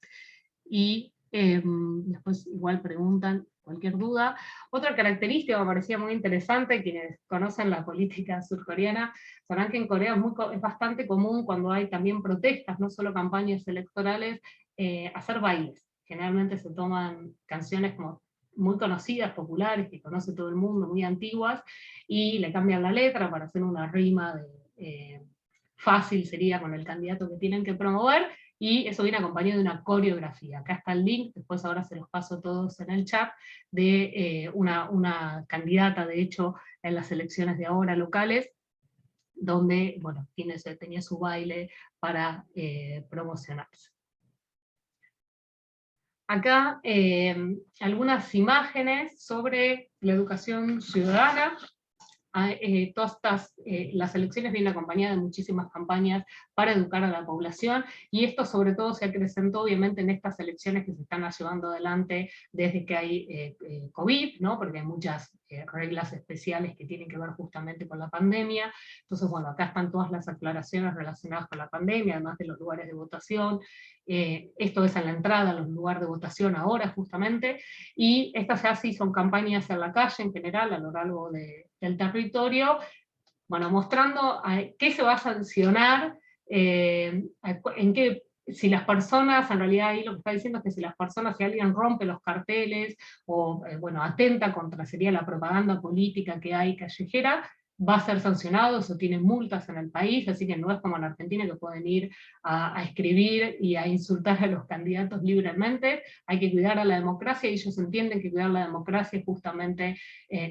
y después igual preguntan cualquier duda. Otra característica que me parecía muy interesante, quienes conocen la política surcoreana, sabrán que en Corea es bastante común, cuando hay también protestas, no solo campañas electorales, hacer bailes. Generalmente se toman canciones como muy conocidas, populares, que conoce todo el mundo, muy antiguas, y le cambian la letra para hacer una rima fácil sería con el candidato que tienen que promover, y eso viene acompañado de una coreografía. Acá está el link, después ahora se los paso todos en el chat, de una candidata, de hecho, en las elecciones de ahora locales, donde, bueno, tenía su baile para promocionarse. Acá algunas imágenes sobre la educación ciudadana. Todas las elecciones vienen acompañadas de muchísimas campañas para educar a la población, y esto sobre todo se acrecentó obviamente en estas elecciones que se están llevando adelante desde que hay COVID, ¿no? Porque hay muchas reglas especiales que tienen que ver justamente con la pandemia. Entonces, bueno, acá están todas las aclaraciones relacionadas con la pandemia, además de los lugares de votación. Esto es a la entrada a los lugares de votación ahora justamente, y estas ya sí son campañas en la calle en general, a lo largo del territorio, bueno, mostrando qué se va a sancionar, en qué, si las personas, en realidad ahí lo que está diciendo es que si las personas, si alguien rompe los carteles, o bueno, atenta contra, sería la propaganda política que hay callejera, va a ser sancionado, eso tiene multas en el país, así que no es como en Argentina que pueden ir a escribir y a insultar a los candidatos libremente. Hay que cuidar a la democracia, y ellos entienden que cuidar la democracia es justamente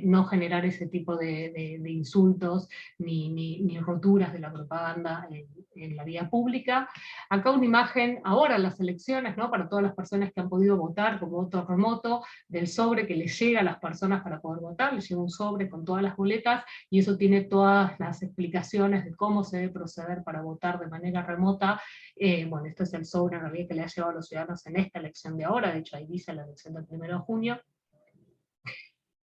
no generar ese tipo de insultos ni roturas de la propaganda en la vía pública. Acá una imagen, ahora en las elecciones, ¿no? Para todas las personas que han podido votar con voto remoto, del sobre que les llega a las personas para poder votar, les llega un sobre con todas las boletas, y eso tiene todas las explicaciones de cómo se debe proceder para votar de manera remota. Bueno, esto es el sobre en realidad que le ha llevado a los ciudadanos en esta elección de ahora, de hecho ahí dice la elección del 1 de junio.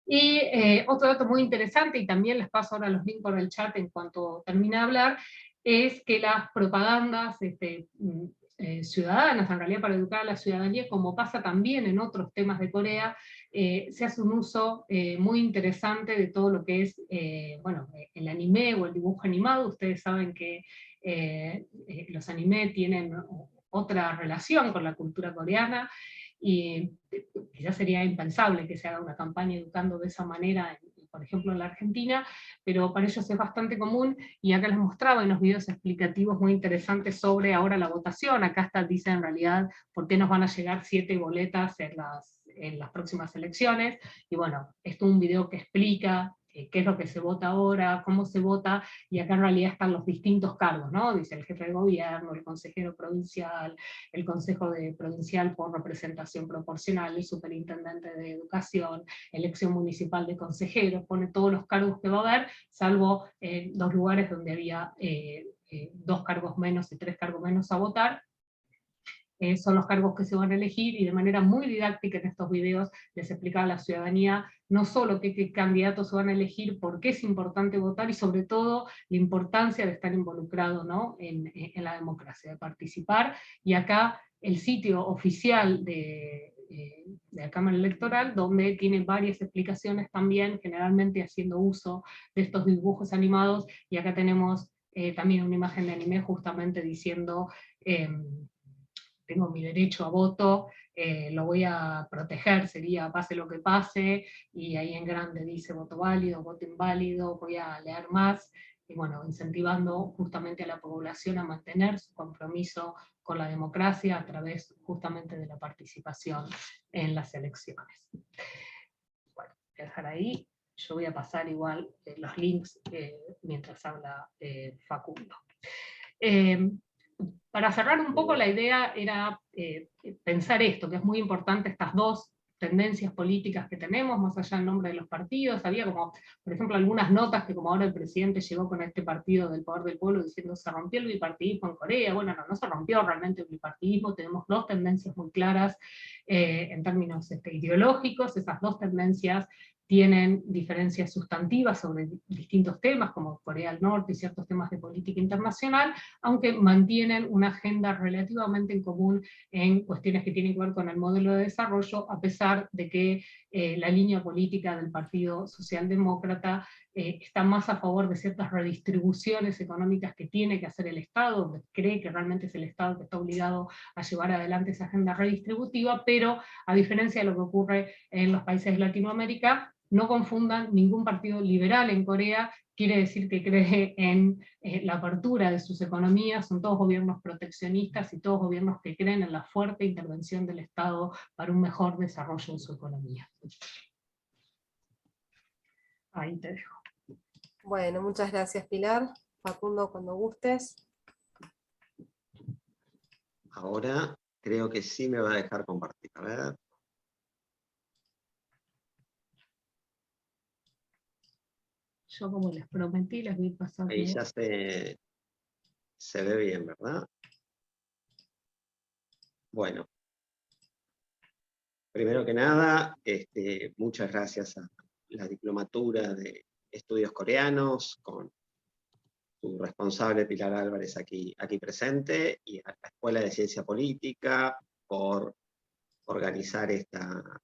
Y otro dato muy interesante, y también les paso ahora los links por el chat en cuanto termine de hablar, es que las propagandas ciudadanas, en realidad para educar a la ciudadanía, como pasa también en otros temas de Corea, se hace un uso muy interesante de todo lo que es bueno, el anime o el dibujo animado. Ustedes saben que los anime tienen otra relación con la cultura coreana, y quizás sería impensable que se haga una campaña educando de esa manera, por ejemplo en la Argentina, pero para ellos es bastante común, y acá les mostraba en los videos explicativos muy interesantes sobre ahora la votación. Acá está, dice en realidad por qué nos van a llegar 7 boletas en las próximas elecciones, y bueno, esto es un video que explica qué es lo que se vota ahora, cómo se vota, y acá en realidad están los distintos cargos, ¿no? Dice el jefe de gobierno, el consejero provincial, el consejo provincial por representación proporcional, el superintendente de educación, elección municipal de consejeros, pone todos los cargos que va a haber, salvo 2 lugares donde había 2 cargos menos y 3 cargos menos a votar. Son los cargos que se van a elegir, y de manera muy didáctica en estos videos les explicaba a la ciudadanía no solo qué candidatos se van a elegir, por qué es importante votar, y sobre todo la importancia de estar involucrado, ¿no? en la democracia, de participar. Y acá el sitio oficial de la Cámara Electoral, donde tiene varias explicaciones también, generalmente haciendo uso de estos dibujos animados, y acá tenemos también una imagen de anime justamente diciendo tengo mi derecho a voto, lo voy a proteger, sería pase lo que pase, y ahí en grande dice voto válido, voto inválido, voy a leer más, y bueno, incentivando justamente a la población a mantener su compromiso con la democracia a través justamente de la participación en las elecciones. Bueno, voy a dejar ahí, yo voy a pasar igual los links mientras habla Facundo. Para cerrar un poco, la idea era pensar esto, que es muy importante, estas dos tendencias políticas que tenemos, más allá del nombre de los partidos. Había como, por ejemplo, algunas notas que como ahora el presidente llegó con este partido del poder del pueblo diciendo se rompió el bipartidismo en Corea. Bueno, no se rompió realmente el bipartidismo, tenemos dos tendencias muy claras en términos ideológicos. Esas dos tendencias tienen diferencias sustantivas sobre distintos temas, como Corea del Norte y ciertos temas de política internacional, aunque mantienen una agenda relativamente en común en cuestiones que tienen que ver con el modelo de desarrollo, a pesar de que la línea política del Partido Socialdemócrata está más a favor de ciertas redistribuciones económicas que tiene que hacer el Estado, donde cree que realmente es el Estado que está obligado a llevar adelante esa agenda redistributiva, pero a diferencia de lo que ocurre en los países de Latinoamérica, no confundan, ningún partido liberal en Corea quiere decir que cree en la apertura de sus economías, son todos gobiernos proteccionistas y todos gobiernos que creen en la fuerte intervención del Estado para un mejor desarrollo en su economía. Ahí te dejo.
Bueno, muchas gracias, Pilar. Facundo, cuando gustes.
Ahora creo que sí me va a dejar compartir. A ver.
Yo, como les prometí, les voy pasando.
Ahí ya se ve bien, ¿verdad? Bueno. Primero que nada, muchas gracias a la Diplomatura de Estudios Coreanos, con su responsable Pilar Álvarez aquí presente, y a la Escuela de Ciencia Política por organizar esta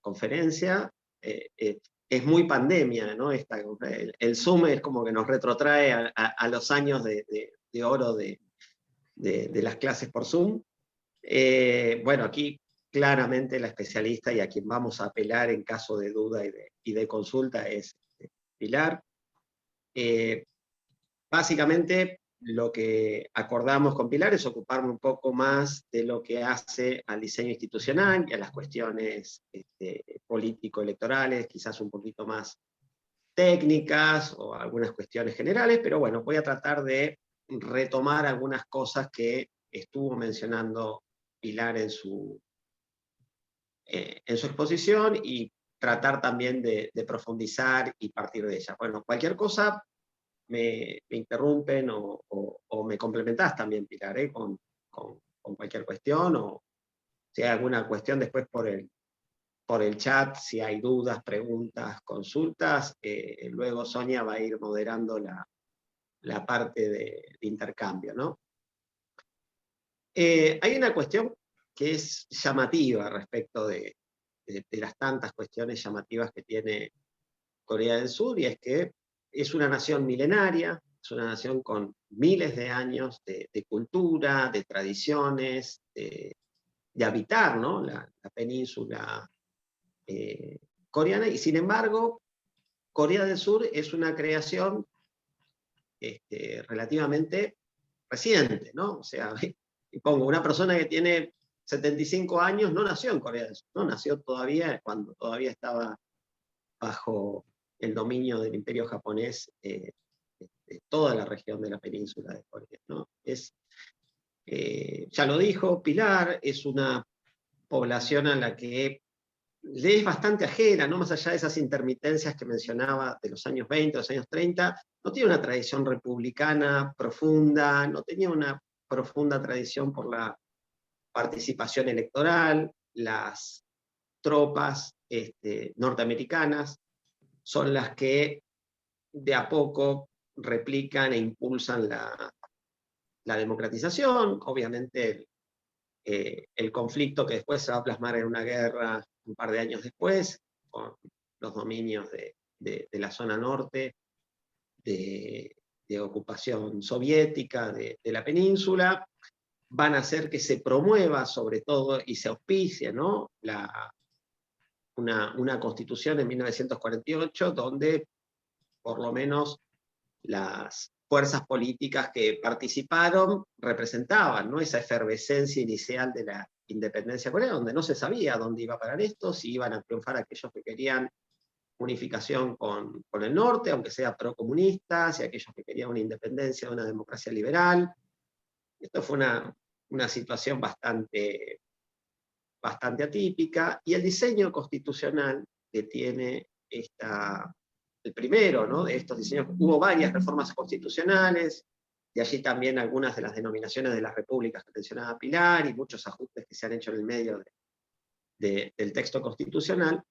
conferencia. Es muy pandemia, ¿no? El Zoom es como que nos retrotrae a los años de oro de las clases por Zoom. Bueno, aquí claramente la especialista y a quien vamos a apelar en caso de duda y de consulta es Pilar. Básicamente lo que acordamos con Pilar es ocuparme un poco más de lo que hace al diseño institucional y a las cuestiones político-electorales, quizás un poquito más técnicas o algunas cuestiones generales, pero bueno, voy a tratar de retomar algunas cosas que estuvo mencionando Pilar en su exposición y tratar también de profundizar y partir de ella. Bueno, cualquier cosa me interrumpen o me complementás también, Pilar, con cualquier cuestión, o si hay alguna cuestión después por el chat, si hay dudas, preguntas, consultas, luego Sonia va a ir moderando la parte de intercambio, ¿no? Hay una cuestión que es llamativa respecto de las tantas cuestiones llamativas que tiene Corea del Sur, y es que es una nación milenaria, es una nación con miles de años de cultura, de tradiciones, de habitar, ¿no? la península coreana, y sin embargo, Corea del Sur es una creación relativamente reciente, ¿no? O sea, y pongo, una persona que tiene 75 años no nació en Corea del Sur, no nació todavía cuando todavía estaba bajo el dominio del imperio japonés de toda la región de la península de Corea, ¿no? Ya lo dijo Pilar, es una población a la que le es bastante ajena, ¿no? Más allá de esas intermitencias que mencionaba de los años 20, los años 30, no tiene una tradición republicana profunda, no tenía una profunda tradición por la participación electoral. Las tropas norteamericanas son las que de a poco replican e impulsan la democratización. Obviamente el conflicto que después se va a plasmar en una guerra un par de años después, con los dominios de la zona norte, de ocupación soviética de la península, van a hacer que se promueva sobre todo y se auspicie, ¿no? Una constitución en 1948 donde por lo menos las fuerzas políticas que participaron representaban, ¿no? Esa efervescencia inicial de la independencia coreana, donde no se sabía dónde iba a parar esto, si iban a triunfar aquellos que querían unificación con el norte, aunque sea procomunistas, y aquellos que querían una independencia, una democracia liberal. Esto fue una situación bastante atípica, y el diseño constitucional que tiene el primero, ¿no? De estos diseños, hubo varias reformas constitucionales, y allí también algunas de las denominaciones de las repúblicas que mencionaba Pilar, y muchos ajustes que se han hecho en el medio del texto constitucional,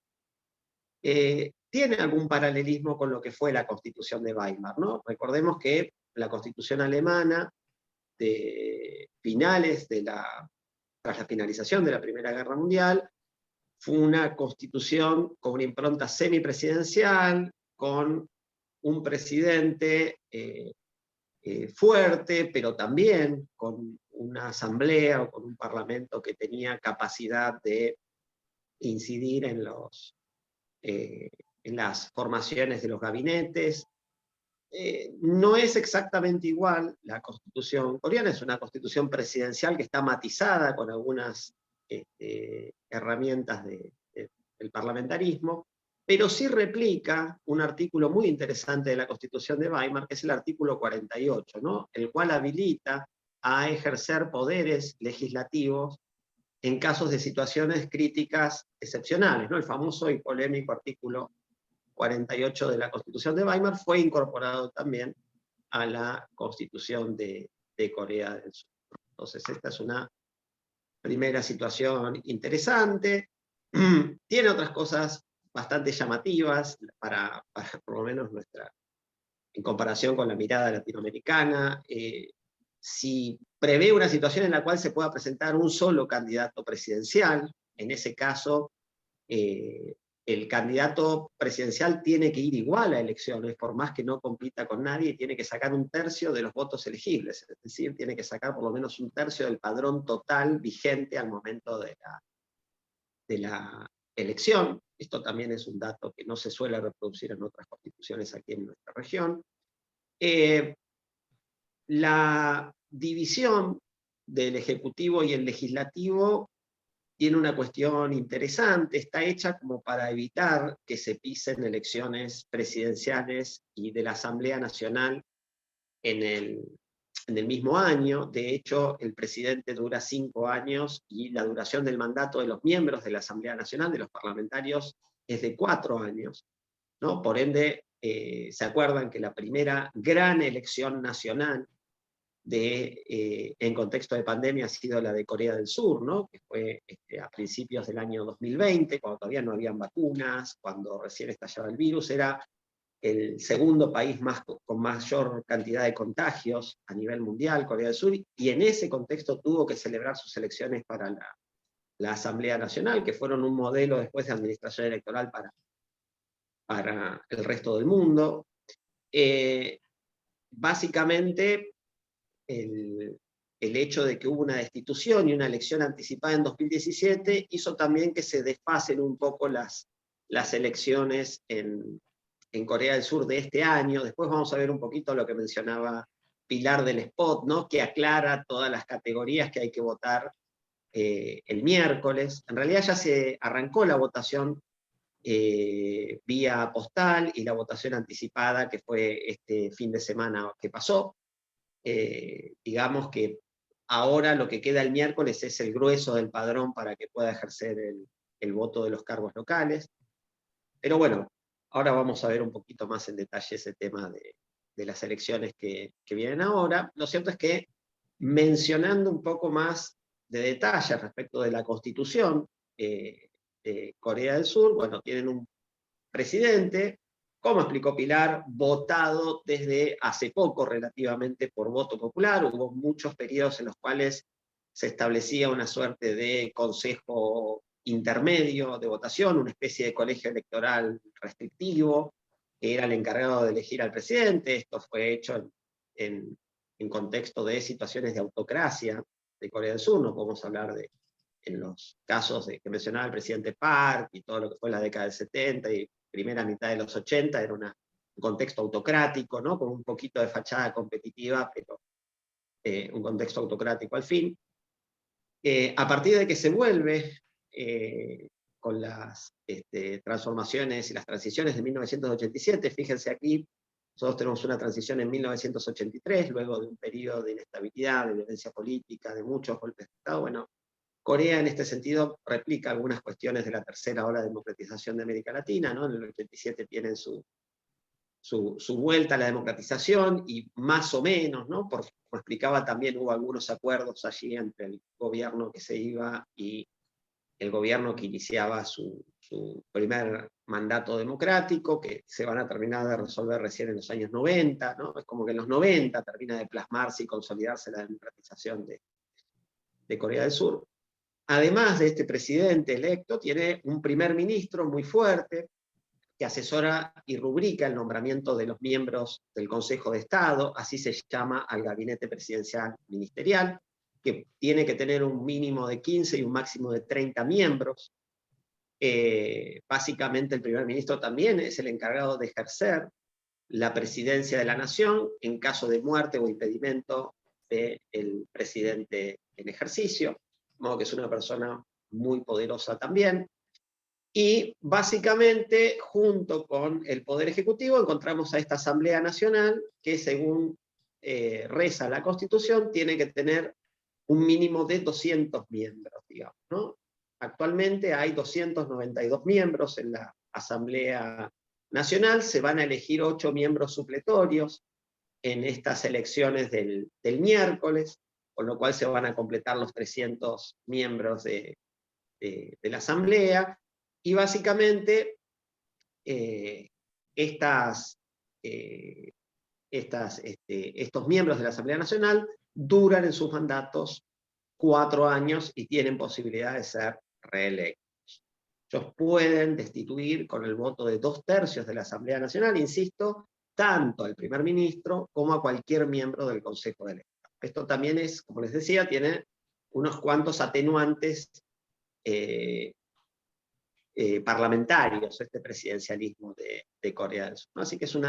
tiene algún paralelismo con lo que fue la Constitución de Weimar, ¿no? Recordemos que la Constitución alemana de finales tras la finalización de la Primera Guerra Mundial, fue una constitución con una impronta semipresidencial, con un presidente fuerte, pero también con una asamblea o con un parlamento que tenía capacidad de incidir en las formaciones de los gabinetes. No es exactamente igual la constitución coreana, es una constitución presidencial que está matizada con algunas herramientas del parlamentarismo, pero sí replica un artículo muy interesante de la Constitución de Weimar, que es el artículo 48, ¿no? El cual habilita a ejercer poderes legislativos en casos de situaciones críticas excepcionales, ¿no? El famoso y polémico artículo 48 de la Constitución de Weimar fue incorporado también a la Constitución de Corea del Sur. Entonces esta es una primera situación interesante. Tiene otras cosas bastante llamativas para por lo menos nuestra, en comparación con la mirada latinoamericana. Si prevé una situación en la cual se pueda presentar un solo candidato presidencial, en ese caso el candidato presidencial tiene que ir igual a elecciones, por más que no compita con nadie, y tiene que sacar 1/3 de los votos elegibles, es decir, tiene que sacar por lo menos 1/3 del padrón total vigente al momento de la elección. Esto también es un dato que no se suele reproducir en otras constituciones aquí en nuestra región. La división del Ejecutivo y el Legislativo tiene una cuestión interesante, está hecha como para evitar que se pisen elecciones presidenciales y de la Asamblea Nacional en el mismo año. De hecho, el presidente dura 5 años y la duración del mandato de los miembros de la Asamblea Nacional, de los parlamentarios, es de 4 años, ¿no? Por ende, se acuerdan que la primera gran elección nacional en contexto de pandemia ha sido la de Corea del Sur, ¿no? Que fue a principios del año 2020, cuando todavía no habían vacunas, cuando recién estallaba el virus. Era el segundo país con mayor cantidad de contagios a nivel mundial, Corea del Sur, y en ese contexto tuvo que celebrar sus elecciones para la Asamblea Nacional, que fueron un modelo después de administración electoral para el resto del mundo. Básicamente, el hecho de que hubo una destitución y una elección anticipada en 2017 hizo también que se desfasen un poco las elecciones en Corea del Sur de este año. Después vamos a ver un poquito lo que mencionaba Pilar del Spot, ¿no? Que aclara todas las categorías que hay que votar el miércoles. En realidad ya se arrancó la votación vía postal y la votación anticipada, que fue este fin de semana que pasó. Digamos que ahora lo que queda el miércoles es el grueso del padrón para que pueda ejercer el voto de los cargos locales. Pero bueno, ahora vamos a ver un poquito más en detalle ese tema de las elecciones que vienen ahora. Lo cierto es que, mencionando un poco más de detalle respecto de la Constitución de Corea del Sur, bueno, tienen un presidente, como explicó Pilar, votado desde hace poco relativamente por voto popular. Hubo muchos periodos en los cuales se establecía una suerte de consejo intermedio de votación, una especie de colegio electoral restrictivo, que era el encargado de elegir al presidente. Esto fue hecho en contexto de situaciones de autocracia de Corea del Sur. No podemos hablar en los casos que mencionaba el presidente Park y todo lo que fue la década del 70 y primera mitad de los 80, era un contexto autocrático, ¿no? Con un poquito de fachada competitiva, pero un contexto autocrático al fin. A partir de que se vuelve con las transformaciones y las transiciones de 1987, fíjense aquí, nosotros tenemos una transición en 1983, luego de un periodo de inestabilidad, de violencia política, de muchos golpes de Estado. Bueno, Corea en este sentido replica algunas cuestiones de la tercera ola de democratización de América Latina, ¿no? En el 87 tienen su vuelta a la democratización, y más o menos, ¿no? Como explicaba también, hubo algunos acuerdos allí entre el gobierno que se iba y el gobierno que iniciaba su primer mandato democrático, que se van a terminar de resolver recién en los años 90, ¿no? Es como que en los 90 termina de plasmarse y consolidarse la democratización de Corea del Sur. Además de este presidente electo, tiene un primer ministro muy fuerte, que asesora y rubrica el nombramiento de los miembros del Consejo de Estado, así se llama al gabinete presidencial ministerial, que tiene que tener un mínimo de 15 y un máximo de 30 miembros. Básicamente el primer ministro también es el encargado de ejercer la presidencia de la nación en caso de muerte o impedimento del presidente en ejercicio, de modo que es una persona muy poderosa también. Y básicamente, junto con el Poder Ejecutivo, encontramos a esta Asamblea Nacional que, según reza la Constitución, tiene que tener un mínimo de 200 miembros, digamos, ¿no? Actualmente hay 292 miembros en la Asamblea Nacional, se van a elegir 8 miembros supletorios en estas elecciones del miércoles, con lo cual se van a completar los 300 miembros de la Asamblea, y básicamente estos miembros de la Asamblea Nacional duran en sus mandatos 4 años y tienen posibilidad de ser reelectos. Ellos pueden destituir con el voto de 2/3 de la Asamblea Nacional, insisto, tanto al primer ministro como a cualquier miembro del Consejo de Estado. Esto también es, como les decía, tiene unos cuantos atenuantes parlamentarios, este presidencialismo de Corea del Sur, ¿no? Así que es un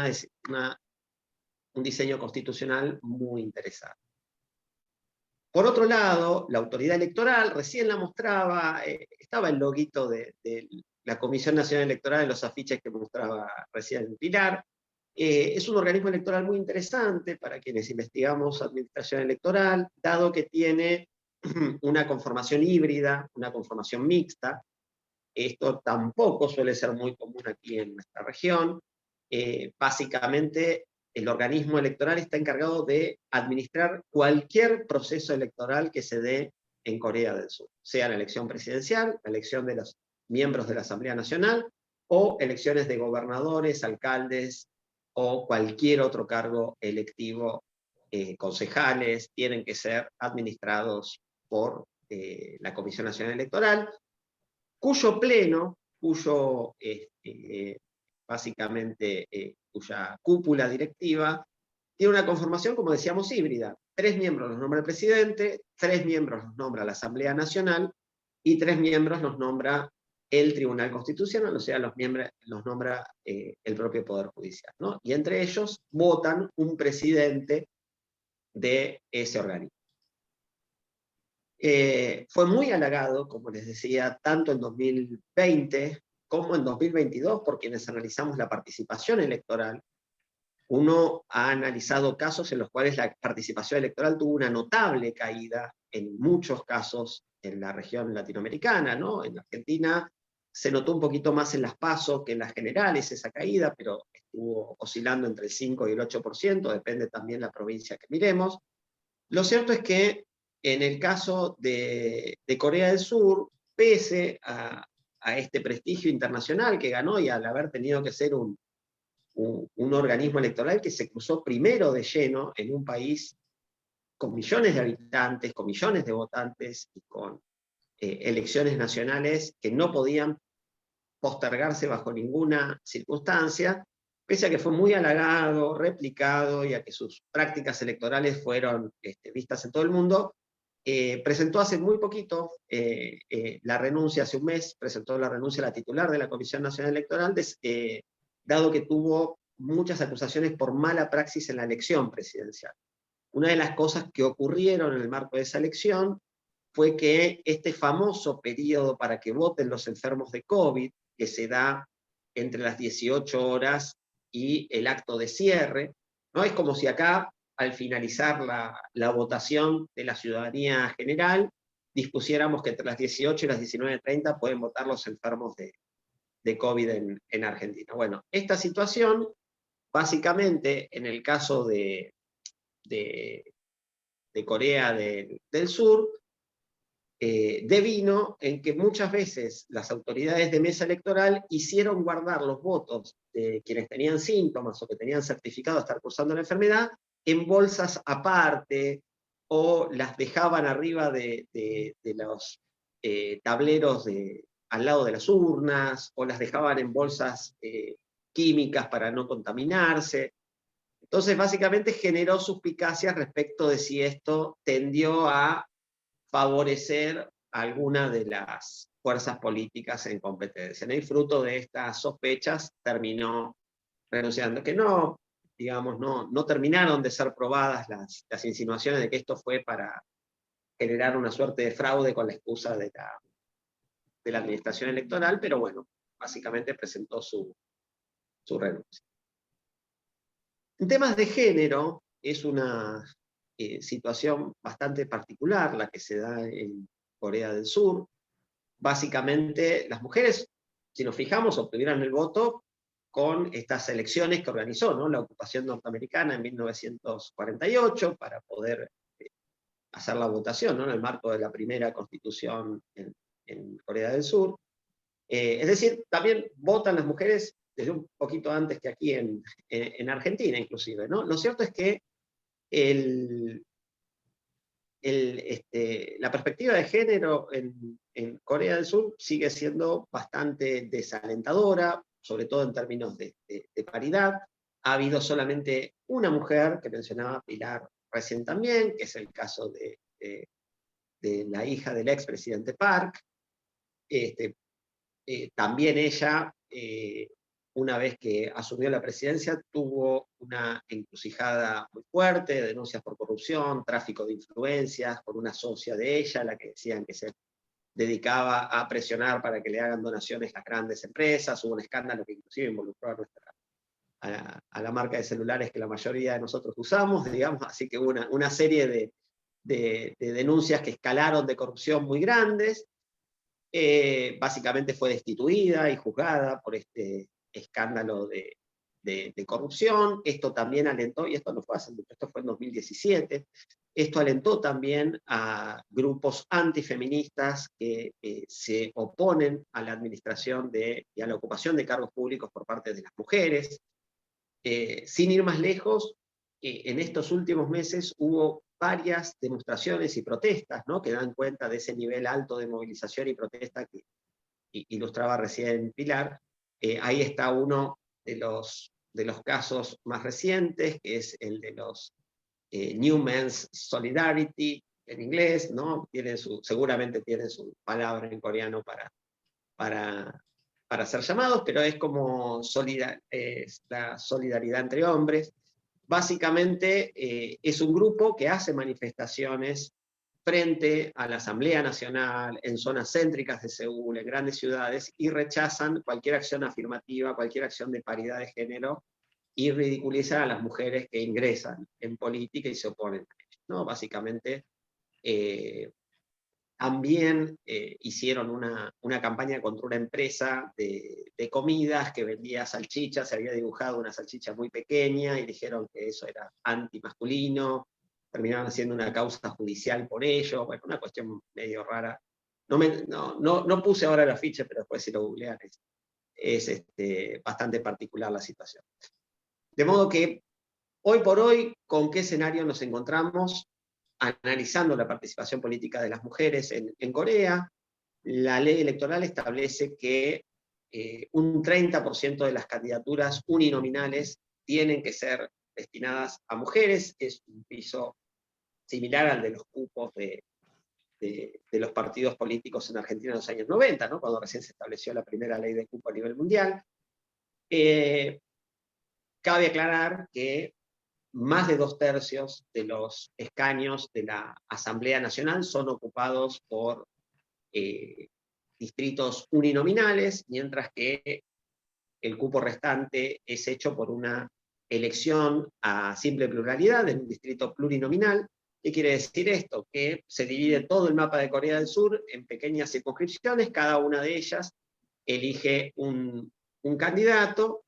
diseño constitucional muy interesante. Por otro lado, la autoridad electoral, recién la mostraba, estaba el loguito de la Comisión Nacional Electoral en los afiches que mostraba recién Pilar. Es un organismo electoral muy interesante para quienes investigamos administración electoral, dado que tiene una conformación híbrida, una conformación mixta. Esto tampoco suele ser muy común aquí en nuestra región. Básicamente, el organismo electoral está encargado de administrar cualquier proceso electoral que se dé en Corea del Sur, sea la elección presidencial, la elección de los miembros de la Asamblea Nacional, o elecciones de gobernadores, alcaldes, o cualquier otro cargo electivo, concejales, tienen que ser administrados por la Comisión Nacional Electoral, cuyo pleno, básicamente, cuya cúpula directiva, tiene una conformación, como decíamos, híbrida. 3 miembros los nombra el presidente, 3 miembros los nombra la Asamblea Nacional, y 3 miembros los nombra el Tribunal Constitucional, o sea, los nombra el propio Poder Judicial, ¿no? Y entre ellos votan un presidente de ese organismo. Fue muy halagado, como les decía, tanto en 2020 como en 2022, por quienes analizamos la participación electoral. Uno ha analizado casos en los cuales la participación electoral tuvo una notable caída, en muchos casos en la región latinoamericana, ¿no? En Argentina se notó un poquito más en las PASO que en las generales esa caída, pero estuvo oscilando entre el 5 y el 8%, depende también de la provincia que miremos. Lo cierto es que en el caso de Corea del Sur, pese a este prestigio internacional que ganó y al haber tenido que ser un organismo electoral que se cruzó primero de lleno en un país con millones de habitantes, con millones de votantes y con elecciones nacionales que no podían postergarse bajo ninguna circunstancia, pese a que fue muy halagado, replicado y a que sus prácticas electorales fueron vistas en todo el mundo, presentó hace muy poquito la renuncia, hace un mes, presentó la renuncia a la titular de la Comisión Nacional Electoral, dado que tuvo muchas acusaciones por mala praxis en la elección presidencial. Una de las cosas que ocurrieron en el marco de esa elección fue que este famoso periodo para que voten los enfermos de COVID, que se da entre las 18 horas y el acto de cierre, ¿no? Es como si acá, al finalizar la votación de la ciudadanía general, dispusiéramos que entre las 18 y las 19:30 pueden votar los enfermos de COVID en Argentina. Bueno, esta situación, básicamente, en el caso de Corea del Sur, devino en que muchas veces las autoridades de mesa electoral hicieron guardar los votos de quienes tenían síntomas o que tenían certificado de estar cursando la enfermedad en bolsas aparte, o las dejaban arriba de los tableros al lado de las urnas, o las dejaban en bolsas químicas para no contaminarse. Entonces, básicamente generó suspicacias respecto de si esto tendió a favorecer alguna de las fuerzas políticas en competencia, ¿no? Y fruto de estas sospechas terminó renunciando, que no, digamos, no terminaron de ser probadas las insinuaciones de que esto fue para generar una suerte de fraude con la excusa de la administración electoral, pero bueno, básicamente presentó su renuncia. En temas de género, es una situación bastante particular la que se da en Corea del Sur. Básicamente, las mujeres, si nos fijamos, obtuvieron el voto con estas elecciones que organizó, ¿no? La ocupación norteamericana en 1948 para poder hacer la votación, ¿no? En el marco de la primera constitución en Corea del Sur. Es decir, también votan las mujeres desde un poquito antes que aquí en Argentina, inclusive, ¿no? Lo cierto es que la perspectiva de género en Corea del Sur sigue siendo bastante desalentadora, sobre todo en términos de paridad. Ha habido solamente una mujer, que mencionaba Pilar recién también, que es el caso de la hija del expresidente Park. También ella, una vez que asumió la presidencia, tuvo una encrucijada muy fuerte, denuncias por corrupción, tráfico de influencias, por una socia de ella, la que decían que se dedicaba a presionar para que le hagan donaciones a grandes empresas. Hubo un escándalo que inclusive involucró a la marca de celulares que la mayoría de nosotros usamos, digamos, así que hubo una serie de denuncias que escalaron de corrupción muy grandes. Básicamente fue destituida y juzgada por este escándalo de corrupción. Esto también alentó, y esto no fue hace mucho, esto fue en 2017, esto alentó también a grupos antifeministas que se oponen a la administración y a la ocupación de cargos públicos por parte de las mujeres. Sin ir más lejos, en estos últimos meses hubo varias demostraciones y protestas, ¿no? Que dan cuenta de ese nivel alto de movilización y protesta que ilustraba recién Pilar. Ahí está uno de los casos más recientes, que es el de los New Men's Solidarity, en inglés, ¿no? Seguramente tienen su palabra en coreano para ser llamados, pero es como la solidaridad entre hombres. Básicamente es un grupo que hace manifestaciones frente a la Asamblea Nacional, en zonas céntricas de Seúl, en grandes ciudades, y rechazan cualquier acción afirmativa, cualquier acción de paridad de género, y ridiculizan a las mujeres que ingresan en política y se oponen a ello, ¿no? Básicamente, también hicieron una campaña contra una empresa de comidas que vendía salchichas, se había dibujado una salchicha muy pequeña y dijeron que eso era antimasculino, terminaron haciendo una causa judicial por ello, bueno, una cuestión medio rara. No puse ahora el afiche, pero después si lo googlean es bastante particular la situación. De modo que, hoy por hoy, ¿con qué escenario nos encontramos? Analizando la participación política de las mujeres en Corea, la ley electoral establece que un 30% de las candidaturas uninominales tienen que ser destinadas a mujeres. Es un piso similar al de los cupos de los partidos políticos en Argentina en los años 90, ¿no? Cuando recién se estableció la primera ley de cupo a nivel mundial. Cabe aclarar que más de 2/3 de los escaños de la Asamblea Nacional son ocupados por distritos uninominales, mientras que el cupo restante es hecho por una elección a simple pluralidad en un distrito plurinominal. ¿Qué quiere decir esto? Que se divide todo el mapa de Corea del Sur en pequeñas circunscripciones, cada una de ellas elige un candidato,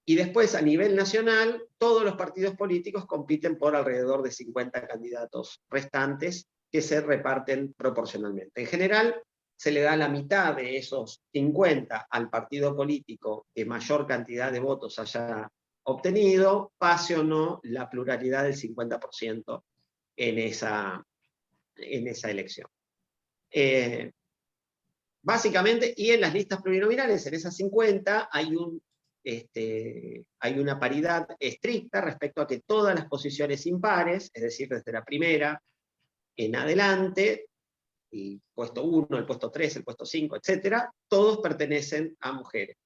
y después a nivel nacional todos los partidos políticos compiten por alrededor de 50 candidatos restantes que se reparten proporcionalmente. En general se le da la mitad de esos 50 al partido político que mayor cantidad de votos haya obtenido, pase o no la pluralidad del 50% en esa elección. Básicamente, y en las listas plurinominales, en esas 50, hay una paridad estricta respecto a que todas las posiciones impares, es decir, desde la primera en adelante, el puesto 1, el puesto 3, el puesto 5, etcétera, todos pertenecen a mujeres.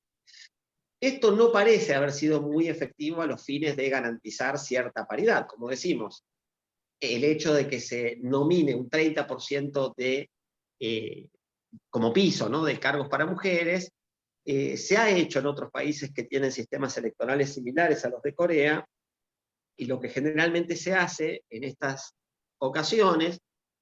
Esto no parece haber sido muy efectivo a los fines de garantizar cierta paridad. Como decimos, el hecho de que se nomine un 30% como piso, ¿no?, de cargos para mujeres, se ha hecho en otros países que tienen sistemas electorales similares a los de Corea, y lo que generalmente se hace en estas ocasiones,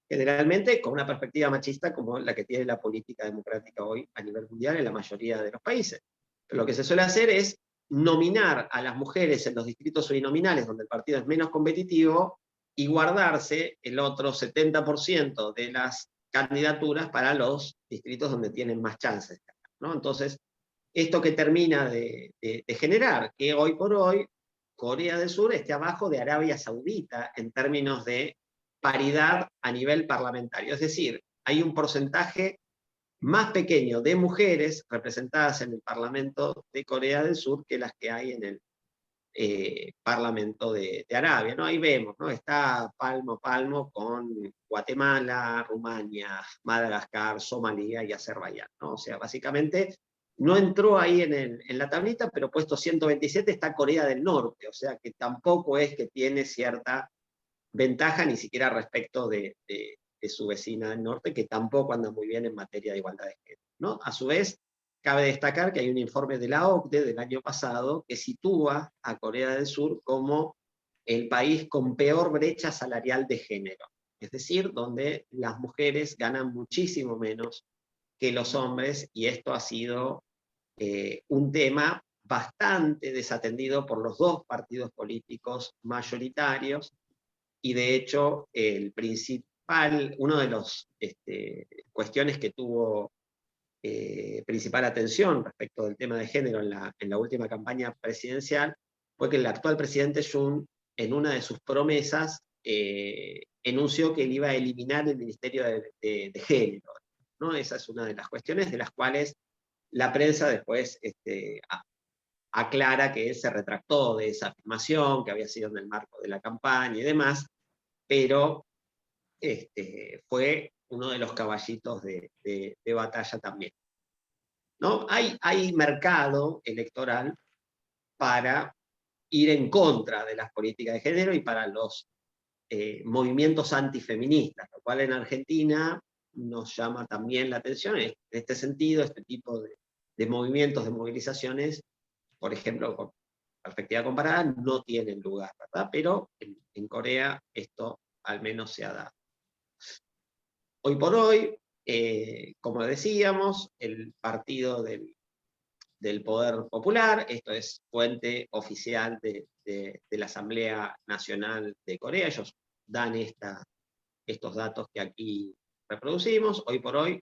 generalmente con una perspectiva machista como la que tiene la política democrática hoy a nivel mundial en la mayoría de los países. Pero lo que se suele hacer es nominar a las mujeres en los distritos uninominales donde el partido es menos competitivo y guardarse el otro 70% de las candidaturas para los distritos donde tienen más chances, ¿no? Entonces, esto que termina de generar que hoy por hoy Corea del Sur esté abajo de Arabia Saudita en términos de paridad a nivel parlamentario. Es decir, hay un porcentaje más pequeño de mujeres representadas en el Parlamento de Corea del Sur que las que hay en el Parlamento de Arabia, ¿no? Ahí vemos, ¿no? Está palmo a palmo con Guatemala, Rumania, Madagascar, Somalia y Azerbaiyán, ¿no? O sea, básicamente no entró ahí en la tablita, pero puesto 127 está Corea del Norte, o sea que tampoco es que tiene cierta ventaja ni siquiera respecto de su vecina del norte, que tampoco anda muy bien en materia de igualdad de género, ¿no? A su vez, cabe destacar que hay un informe de la OCDE del año pasado que sitúa a Corea del Sur como el país con peor brecha salarial de género, es decir, donde las mujeres ganan muchísimo menos que los hombres, y esto ha sido un tema bastante desatendido por los dos partidos políticos mayoritarios, y de hecho uno de los cuestiones que tuvo principal atención respecto del tema de género en la última campaña presidencial fue que el actual presidente Yoon, en una de sus promesas, enunció que él iba a eliminar el Ministerio de Género, ¿no? Esa es una de las cuestiones de las cuales la prensa después aclara que él se retractó de esa afirmación, que había sido en el marco de la campaña y demás, pero fue uno de los caballitos de batalla también, ¿no? Hay mercado electoral para ir en contra de las políticas de género y para los movimientos antifeministas, lo cual en Argentina nos llama también la atención. En este sentido, este tipo de movimientos, de movilizaciones, por ejemplo, con perspectiva comparada, no tienen lugar, ¿verdad? Pero en Corea esto al menos se ha dado. Hoy por hoy, como decíamos, el partido del Poder Popular, esto es fuente oficial de la Asamblea Nacional de Corea, ellos dan estos datos que aquí reproducimos. Hoy por hoy,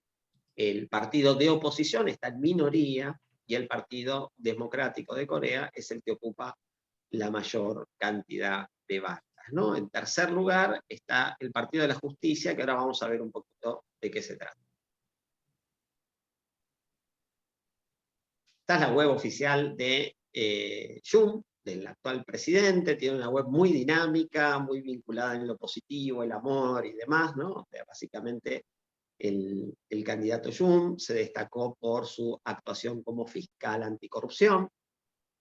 el partido de oposición está en minoría y el Partido Democrático de Corea es el que ocupa la mayor cantidad de bancas, ¿no? En tercer lugar está el Partido de la Justicia, que ahora vamos a ver un poquito de qué se trata. Esta es la web oficial de Yoon, del actual presidente. Tiene una web muy dinámica, muy vinculada en lo positivo, el amor y demás, ¿no? O sea, básicamente el candidato Yoon se destacó por su actuación como fiscal anticorrupción.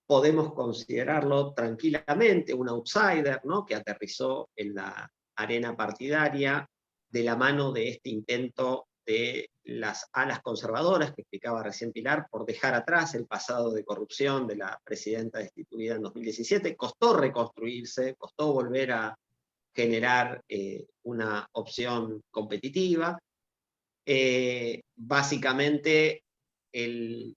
Podemos considerarlo tranquilamente un outsider, ¿no?, que aterrizó en la arena partidaria de la mano de este intento de las alas conservadoras, que explicaba recién Pilar, por dejar atrás el pasado de corrupción de la presidenta destituida en 2017. Costó reconstruirse, costó volver a generar una opción competitiva. Básicamente, el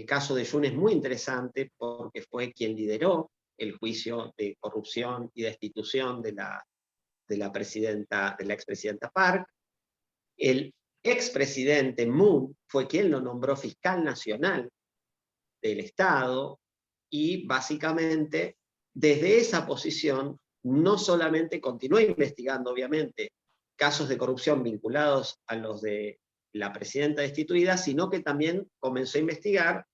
caso de Yoon es muy interesante porque fue quien lideró el juicio de corrupción y destitución de la expresidenta Park. El expresidente Moon fue quien lo nombró fiscal nacional del Estado, y básicamente desde esa posición no solamente continuó investigando, obviamente, casos de corrupción vinculados a los de la presidenta destituida, sino que también comenzó a investigar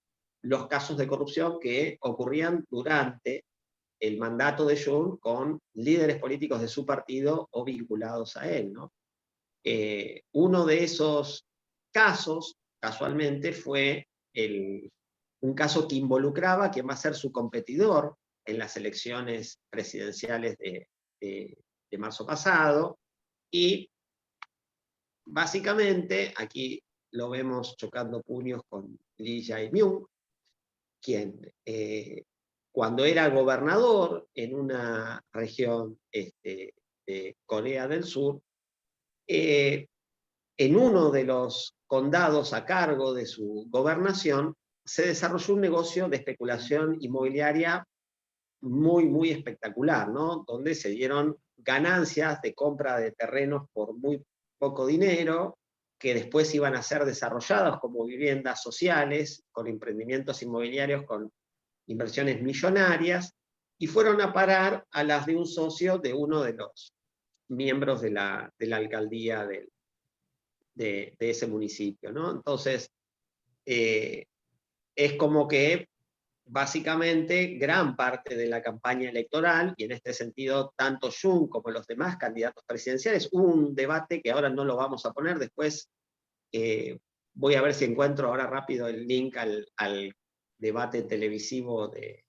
los casos de corrupción que ocurrían durante el mandato de Yoon con líderes políticos de su partido o vinculados a él, ¿no? Uno de esos casos, casualmente, fue un caso que involucraba a quien va a ser su competidor en las elecciones presidenciales de marzo pasado, y básicamente aquí lo vemos chocando puños con Lee Jae-myung, quien cuando era gobernador en una región de Corea del Sur, en uno de los condados a cargo de su gobernación, se desarrolló un negocio de especulación inmobiliaria muy, muy espectacular, ¿no? Donde se dieron ganancias de compra de terrenos por muy poco dinero, que después iban a ser desarrollados como viviendas sociales, con emprendimientos inmobiliarios, con inversiones millonarias, y fueron a parar a las de un socio de uno de los miembros de la alcaldía de ese municipio, ¿no? Entonces, es como que básicamente gran parte de la campaña electoral, y en este sentido tanto Jung como los demás candidatos presidenciales, hubo un debate que ahora no lo vamos a poner, después voy a ver si encuentro ahora rápido el link al debate televisivo de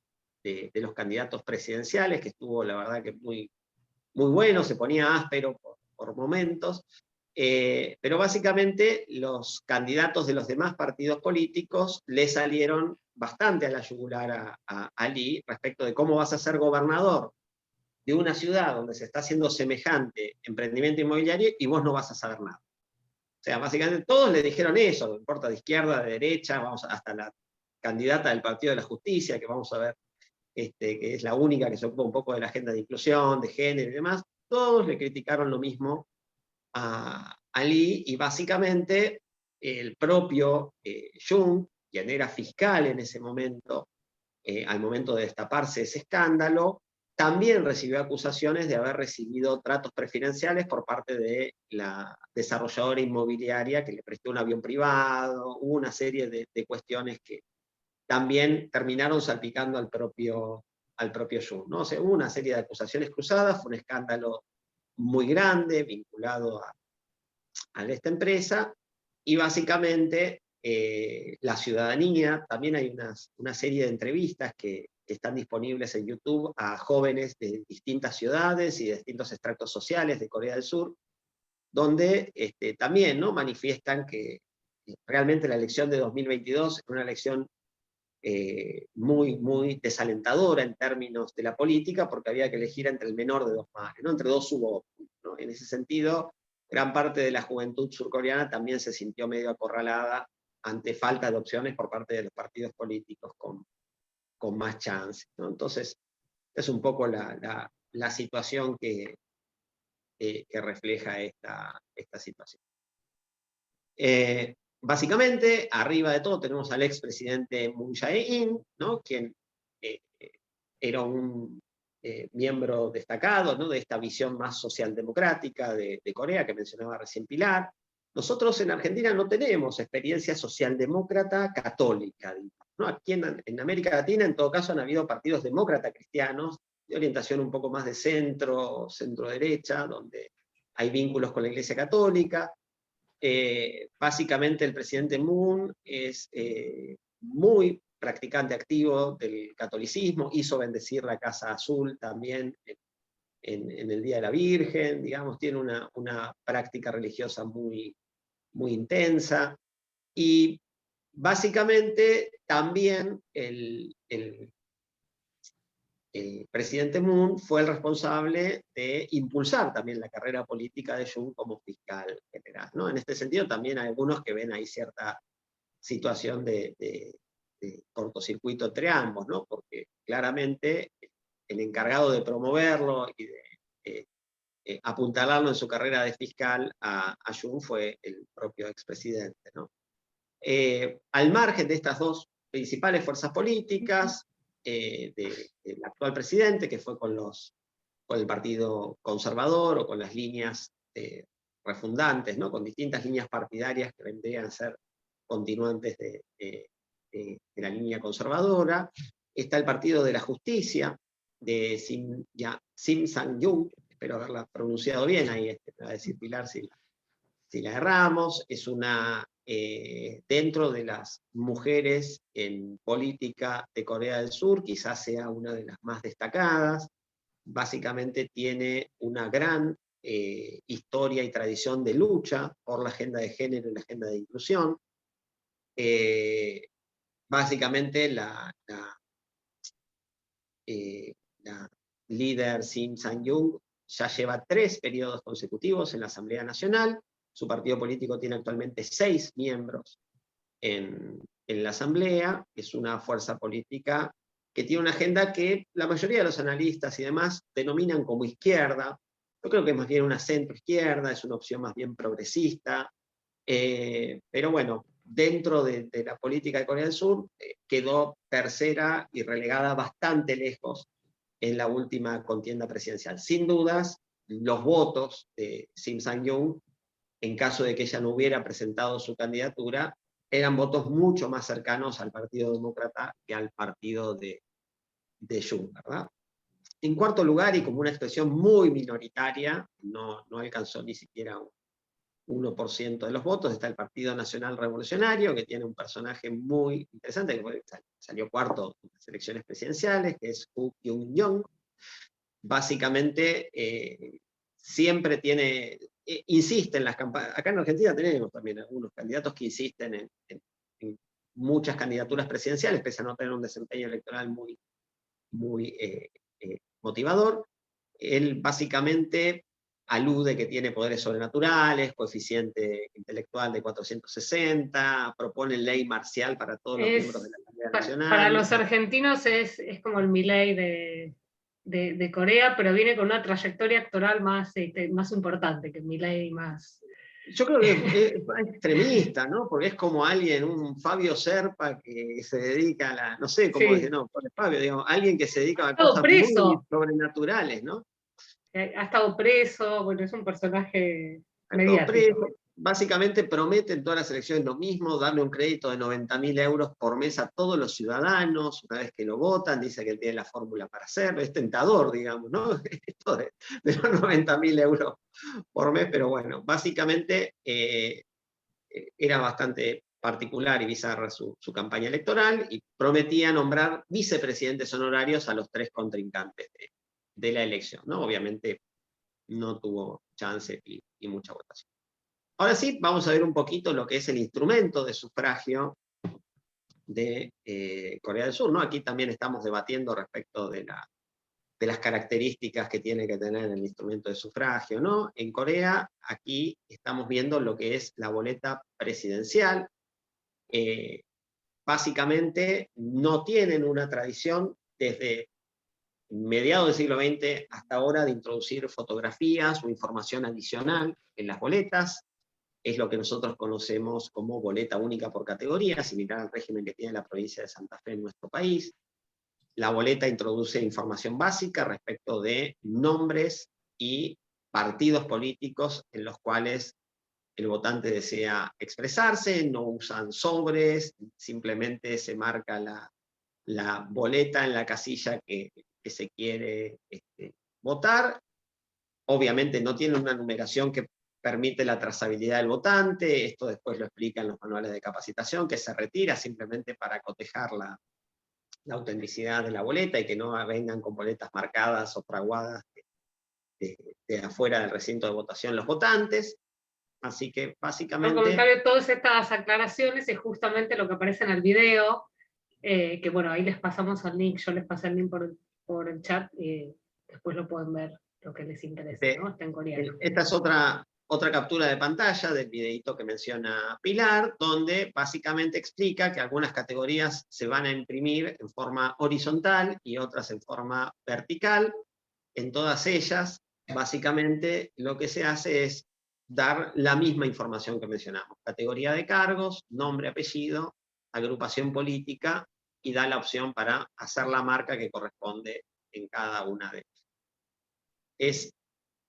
los candidatos presidenciales, que estuvo la verdad que muy, muy bueno, se ponía áspero por momentos, pero básicamente los candidatos de los demás partidos políticos le salieron bastante a la yugular a Lee respecto de cómo vas a ser gobernador de una ciudad donde se está haciendo semejante emprendimiento inmobiliario y vos no vas a saber nada. O sea, básicamente todos le dijeron eso, no importa de izquierda, de derecha, vamos hasta la candidata del Partido de la Justicia, que vamos a ver, que es la única que se ocupa un poco de la agenda de inclusión, de género y demás, todos le criticaron lo mismo a Lee, y básicamente el propio Jung, quien era fiscal en ese momento, al momento de destaparse ese escándalo, también recibió acusaciones de haber recibido tratos preferenciales por parte de la desarrolladora inmobiliaria que le prestó un avión privado, hubo una serie de cuestiones que también terminaron salpicando al propio Jung, ¿no? O sea, hubo una serie de acusaciones cruzadas, fue un escándalo muy grande vinculado a esta empresa, y básicamente la ciudadanía, también hay una serie de entrevistas que están disponibles en YouTube a jóvenes de distintas ciudades y de distintos extractos sociales de Corea del Sur, donde también, ¿no?, manifiestan que realmente la elección de 2022 es una elección muy, muy desalentadora en términos de la política, porque había que elegir entre el menor de dos males, ¿no?, entre dos subóptimos, ¿no? En ese sentido, gran parte de la juventud surcoreana también se sintió medio acorralada ante falta de opciones por parte de los partidos políticos con más chance, ¿no? Entonces, es un poco la situación que refleja esta situación. Básicamente, arriba de todo tenemos al expresidente Moon Jae-in, ¿no?, quien era un miembro destacado, ¿no?, de esta visión más socialdemocrática de Corea que mencionaba recién Pilar. Nosotros en Argentina no tenemos experiencia socialdemócrata católica, ¿no? Aquí en América Latina, en todo caso, han habido partidos demócratas cristianos de orientación un poco más de centro-derecha, donde hay vínculos con la Iglesia Católica. Básicamente el presidente Moon es muy practicante activo del catolicismo, hizo bendecir la Casa Azul también en el Día de la Virgen, digamos, tiene una práctica religiosa muy, muy intensa, y básicamente también el presidente Moon fue el responsable de impulsar también la carrera política de Jung como fiscal general, ¿no? En este sentido también hay algunos que ven ahí cierta situación de cortocircuito entre ambos, ¿no? Porque claramente el encargado de promoverlo y de apuntalarlo en su carrera de fiscal a Jung fue el propio expresidente, ¿no? Al margen de estas dos principales fuerzas políticas, del actual presidente, que fue con el Partido Conservador o con las líneas refundantes, ¿no?, con distintas líneas partidarias que vendrían a ser continuantes de la línea conservadora. Está el Partido de la Justicia, de Sim Sang-yung, espero haberla pronunciado bien, ahí me va a decir Pilar si Cecilia de Ramos, es una, dentro de las mujeres en política de Corea del Sur, quizás sea una de las más destacadas. Básicamente tiene una gran historia y tradición de lucha por la agenda de género y la agenda de inclusión. Básicamente la líder Sim Sang-yung ya lleva 3 periodos consecutivos en la Asamblea Nacional. Su partido político tiene actualmente 6 miembros en la Asamblea. Es una fuerza política que tiene una agenda que la mayoría de los analistas y demás denominan como izquierda. Yo creo que es más bien una centro-izquierda, es una opción más bien progresista. Pero bueno, dentro de la política de Corea del Sur, quedó tercera y relegada bastante lejos en la última contienda presidencial. Sin dudas, los votos de Sim Sang-yung, en caso de que ella no hubiera presentado su candidatura, eran votos mucho más cercanos al Partido Demócrata que al partido de Jung, ¿verdad? En cuarto lugar, y como una expresión muy minoritaria, no alcanzó ni siquiera un 1% de los votos, está el Partido Nacional Revolucionario, que tiene un personaje muy interesante, que salió cuarto en las elecciones presidenciales, que es Woo Kyung-yong. Básicamente, siempre tiene, insiste en las campañas. Acá en Argentina tenemos también algunos candidatos que insisten en muchas candidaturas presidenciales, pese a no tener un desempeño electoral muy motivador. Él básicamente alude que tiene poderes sobrenaturales, coeficiente intelectual de 460, propone ley marcial para todos los miembros de la Asamblea Nacional.
Para los argentinos es como el Milei de Corea, pero viene con una trayectoria actoral más importante que el Milei más...
Yo creo que es extremista, ¿no? Porque es como alguien, un Fabio Serpa que se dedica a la, no sé cómo decir, no, por Fabio, digamos, alguien que se dedica a cosas muy sobrenaturales, ¿no?
Ha estado preso, bueno, es un personaje mediático.
Preso. Básicamente promete en todas las elecciones lo mismo, darle un crédito de 90.000 euros por mes a todos los ciudadanos, una vez que lo votan, dice que él tiene la fórmula para hacerlo, es tentador, digamos, ¿no? Esto de los 90.000 euros por mes, pero bueno, básicamente era bastante particular y bizarra su campaña electoral, y prometía nombrar vicepresidentes honorarios a los 3 contrincantes de la elección, ¿no? Obviamente no tuvo chance y mucha votación. Ahora sí, vamos a ver un poquito lo que es el instrumento de sufragio de Corea del Sur, ¿no? Aquí también estamos debatiendo respecto de las características que tiene que tener el instrumento de sufragio, ¿no? En Corea, aquí estamos viendo lo que es la boleta presidencial. Básicamente no tienen una tradición desde mediados del siglo XX hasta ahora de introducir fotografías o información adicional en las boletas. Es lo que nosotros conocemos como boleta única por categoría, similar al régimen que tiene la provincia de Santa Fe en nuestro país. La boleta introduce información básica respecto de nombres y partidos políticos en los cuales el votante desea expresarse, no usan sobres, simplemente se marca la boleta en la casilla que se quiere votar. Obviamente no tiene una numeración que permite la trazabilidad del votante, esto después lo explican los manuales de capacitación, que se retira simplemente para cotejar la autenticidad de la boleta y que no vengan con boletas marcadas o fraguadas de afuera del recinto de votación los votantes. Así que básicamente...
Por comentario, todas estas aclaraciones es justamente lo que aparece en el video, que bueno, ahí les pasamos el link, yo les pasé el link por el chat, y después lo pueden ver, lo que les interese, ¿no? Está en coreano.
Esta es otra captura de pantalla del videito que menciona Pilar, donde básicamente explica que algunas categorías se van a imprimir en forma horizontal y otras en forma vertical. En todas ellas, básicamente, lo que se hace es dar la misma información que mencionamos. Categoría de cargos, nombre, apellido, agrupación política, y da la opción para hacer la marca que corresponde en cada una de ellas.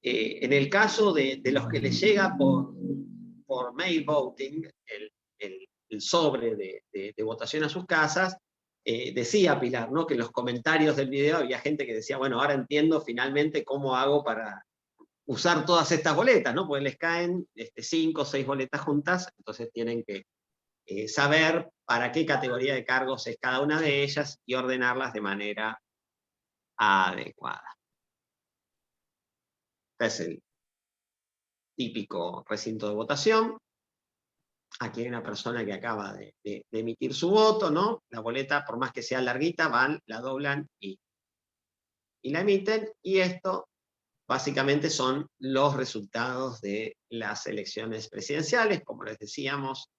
En el caso de los que les llega por mail voting, el sobre de votación a sus casas, decía Pilar, ¿no? Que en los comentarios del video había gente que decía, bueno, ahora entiendo finalmente cómo hago para usar todas estas boletas, ¿no? Porque les caen 5 o 6 boletas juntas, entonces tienen que saber para qué categoría de cargos es cada una de ellas y ordenarlas de manera adecuada. Este es el típico recinto de votación. Aquí hay una persona que acaba de emitir su voto, ¿no? La boleta, por más que sea larguita, van, la doblan y la emiten, y esto básicamente son los resultados de las elecciones presidenciales. Como les decíamos,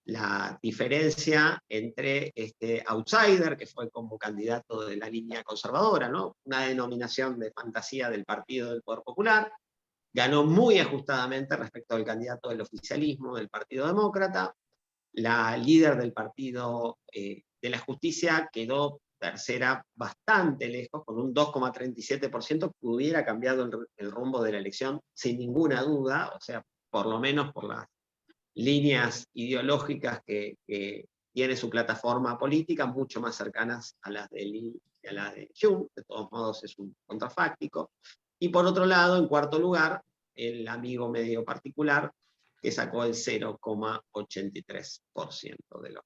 la diferencia entre este outsider, que fue como candidato de la línea conservadora, ¿no? Una denominación de fantasía del Partido del Poder Popular, ganó muy ajustadamente respecto al candidato del oficialismo, del Partido Demócrata. La líder del Partido de la Justicia quedó tercera bastante lejos, con un 2,37%, que hubiera cambiado el rumbo de la elección sin ninguna duda, o sea, por lo menos por las líneas ideológicas que tiene su plataforma política, mucho más cercanas a las de Lee y a las de Jung. De todos modos es un contrafáctico. Y por otro lado, en cuarto lugar, el amigo medio particular, que sacó el 0,83% de los.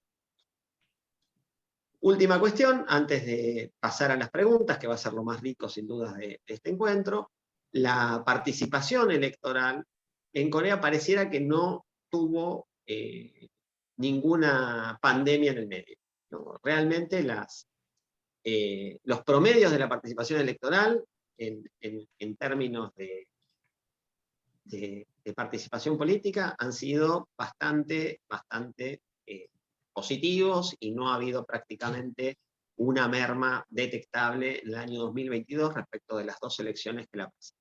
Última cuestión, antes de pasar a las preguntas, que va a ser lo más rico sin dudas de este encuentro. La participación electoral en Corea pareciera que no tuvo ninguna pandemia en el medio, ¿no? Realmente los promedios de la participación electoral en términos de participación política han sido bastante positivos, y no ha habido prácticamente una merma detectable en el año 2022 respecto de las dos elecciones que la pasan.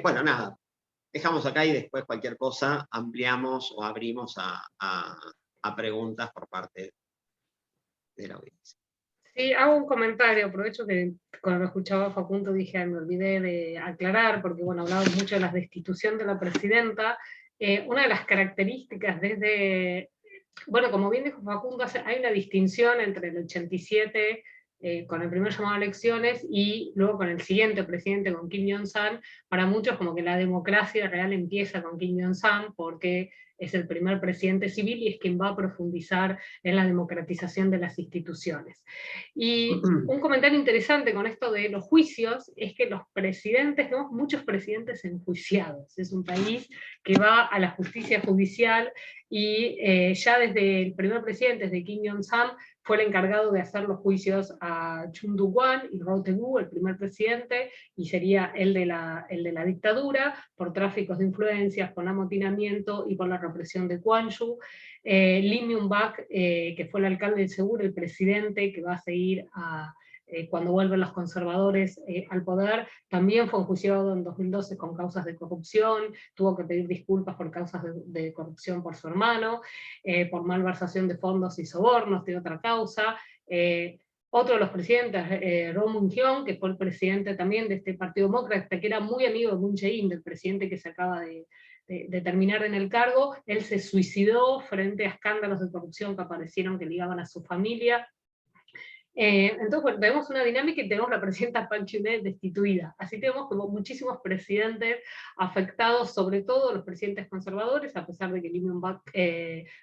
Bueno, nada, dejamos acá y después cualquier cosa ampliamos o abrimos a preguntas por parte de la audiencia.
Sí, hago un comentario, aprovecho que cuando escuchaba a Facundo dije, me olvidé de aclarar, porque bueno, hablaba mucho de la destitución de la presidenta. Una de las características bueno, como bien dijo Facundo, hay una distinción entre el 87, con el primer llamado a elecciones, y luego con el siguiente presidente, con Kim Jong-un. Para muchos como que la democracia real empieza con Kim Jong-un, porque es el primer presidente civil y es quien va a profundizar en la democratización de las instituciones. Y un comentario interesante con esto de los juicios es que los presidentes, tenemos muchos presidentes enjuiciados. Es un país que va a la justicia judicial, y ya desde el primer presidente, desde Kim Jong-un, fue el encargado de hacer los juicios a Chun Doo-hwan y Roh Tae-woo, el primer presidente, y sería el de la dictadura, por tráficos de influencias, por amotinamiento y por la represión de Kwon Yu. Lee Myung-bak, que fue el alcalde de Seúl, el presidente que va a seguir cuando vuelven los conservadores al poder, también fue enjuiciado en 2012 con causas de corrupción, tuvo que pedir disculpas por causas de corrupción por su hermano, por malversación de fondos y sobornos, de otra causa. Otro de los presidentes, Roh Moo-hyun, que fue el presidente también de este Partido Demócrata, que era muy amigo de Moon Jae-in, del presidente que se acaba de terminar en el cargo. Él se suicidó frente a escándalos de corrupción que aparecieron, que ligaban a su familia. Entonces, bueno, tenemos una dinámica y tenemos la presidenta Park Geun-hye destituida. Así tenemos como muchísimos presidentes afectados, sobre todo los presidentes conservadores, a pesar de que Lee Myung-bak,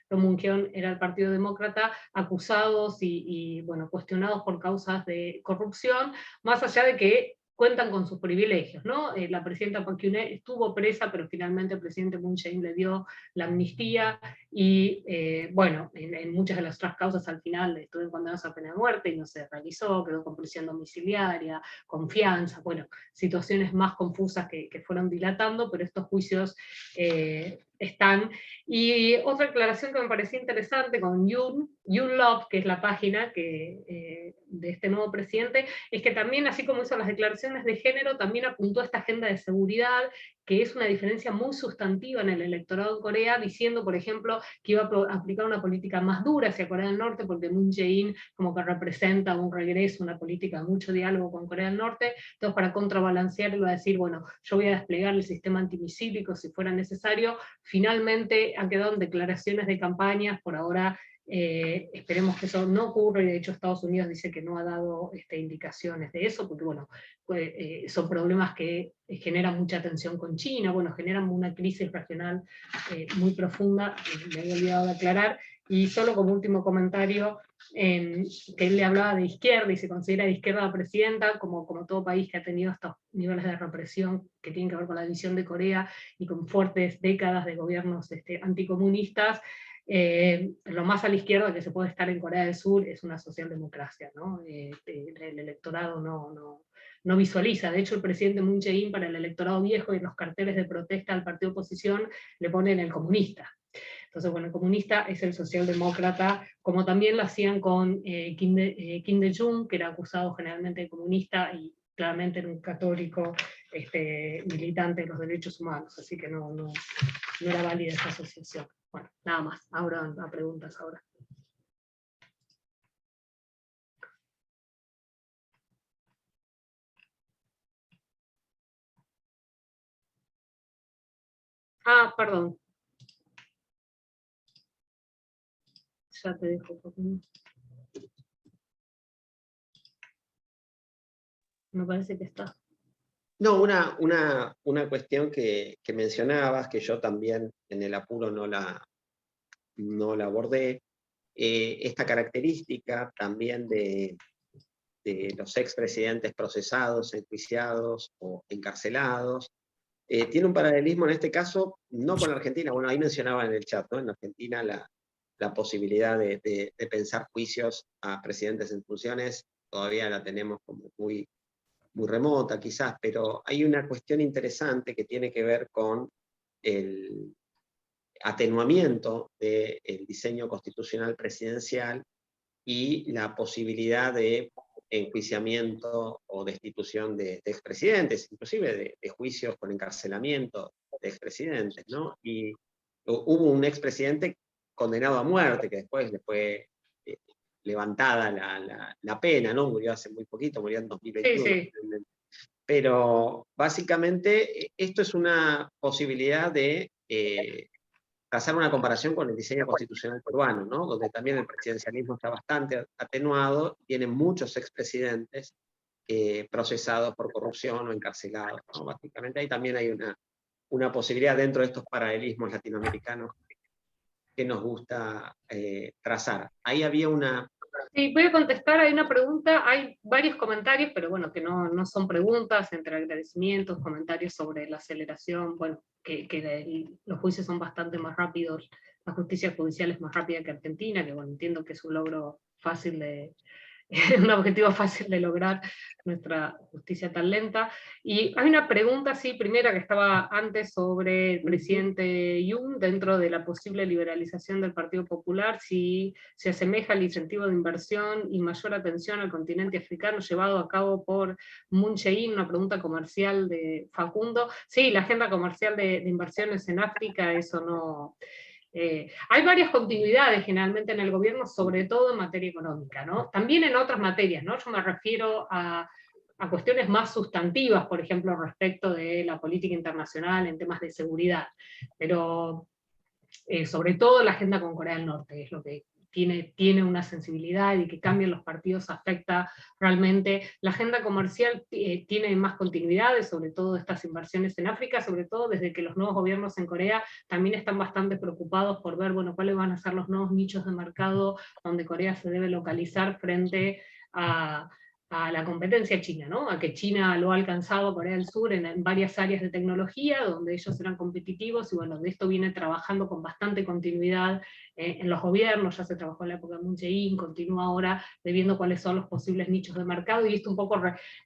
Roh Moo-hyun era el Partido Demócrata, acusados y bueno, cuestionados por causas de corrupción, más allá de que cuentan con sus privilegios, ¿no? La presidenta Park Geun-hye estuvo presa, pero finalmente el presidente Moon Jae-in le dio la amnistía, y bueno, en muchas de las otras causas al final estuvieron condenados a pena de muerte y no se realizó, quedó con prisión domiciliaria, confianza, bueno, situaciones más confusas que fueron dilatando, pero estos juicios están. Y otra aclaración que me parecía interesante con Yunlop, que es la página de este nuevo presidente, es que también, así como hizo las declaraciones de género, también apuntó a esta agenda de seguridad, que es una diferencia muy sustantiva en el electorado de Corea, diciendo, por ejemplo, que iba a aplicar una política más dura hacia Corea del Norte, porque Moon Jae-in como que representa un regreso, una política de mucho diálogo con Corea del Norte. Entonces, para contrabalancear, iba a decir, bueno, yo voy a desplegar el sistema antimisílico si fuera necesario. Finalmente han quedado en declaraciones de campañas, por ahora Esperemos que eso no ocurra, y de hecho Estados Unidos dice que no ha dado indicaciones de eso, porque bueno, son problemas que generan mucha tensión con China, bueno, generan una crisis regional muy profunda, me había olvidado de aclarar. Y solo como último comentario, que él le hablaba de izquierda y se considera de izquierda la presidenta, como todo país que ha tenido estos niveles de represión que tienen que ver con la división de Corea y con fuertes décadas de gobiernos anticomunistas. Lo más a la izquierda que se puede estar en Corea del Sur es una socialdemocracia, ¿no? El electorado no visualiza. De hecho, el presidente Moon Jae-in, para el electorado viejo, y en los carteles de protesta al partido oposición le ponen el comunista. Entonces, bueno, el comunista es el socialdemócrata, como también lo hacían con Kim De-jong, que era acusado generalmente de comunista y claramente era un católico militante de los derechos humanos, así que no era válida esa asociación. Bueno, nada más, ahora a preguntas ahora. Ah, perdón. Ya te dejo. Me parece que está.
No, una cuestión que mencionabas, que yo también en el apuro no la abordé, esta característica también de los expresidentes procesados, enjuiciados o encarcelados, tiene un paralelismo en este caso, no con la Argentina, bueno, ahí mencionaba en el chat, ¿no? En Argentina la posibilidad de pensar juicios a presidentes en funciones todavía la tenemos como muy remota quizás, pero hay una cuestión interesante que tiene que ver con el atenuamiento del diseño constitucional presidencial y la posibilidad de enjuiciamiento o destitución de expresidentes, inclusive de juicios con encarcelamiento de expresidentes, ¿no? Y hubo un expresidente condenado a muerte, que después le fue levantada la pena, ¿no? Murió hace muy poquito, murió en 2021.
Sí.
Pero básicamente esto es una posibilidad de trazar una comparación con el diseño constitucional peruano, ¿no? Donde también el presidencialismo está bastante atenuado, tiene muchos expresidentes procesados por corrupción o encarcelados, ¿no? Básicamente ahí también hay una posibilidad dentro de estos paralelismos latinoamericanos que nos gusta trazar. Ahí había una...
Sí, voy a contestar, hay una pregunta, hay varios comentarios, pero bueno, que no son preguntas, entre agradecimientos, comentarios sobre la aceleración, bueno, que los juicios son bastante más rápidos, la justicia judicial es más rápida que Argentina, que bueno, entiendo que es un logro fácil de, un objetivo fácil de lograr nuestra justicia tan lenta. Y hay una pregunta, sí, primera que estaba antes sobre el presidente Yoon, dentro de la posible liberalización del Partido Popular, si se asemeja al incentivo de inversión y mayor atención al continente africano llevado a cabo por Moon Jae-in, una pregunta comercial de Facundo. Sí, la agenda comercial de inversiones en África, eso no... hay varias continuidades generalmente en el gobierno, sobre todo en materia económica, ¿no? También en otras materias, ¿no? Yo me refiero a cuestiones más sustantivas, por ejemplo, respecto de la política internacional en temas de seguridad, pero sobre todo la agenda con Corea del Norte es lo que tiene una sensibilidad, y que cambien los partidos afecta realmente. La agenda comercial tiene más continuidades, sobre todo estas inversiones en África, sobre todo desde que los nuevos gobiernos en Corea también están bastante preocupados por ver, bueno, cuáles van a ser los nuevos nichos de mercado donde Corea se debe localizar frente a la competencia china, ¿no? A que China lo ha alcanzado Corea del Sur en varias áreas de tecnología, donde ellos eran competitivos, y bueno, de esto viene trabajando con bastante continuidad en los gobiernos, ya se trabajó en la época de Moon Jae-in, continúa ahora viendo cuáles son los posibles nichos de mercado, y esto un poco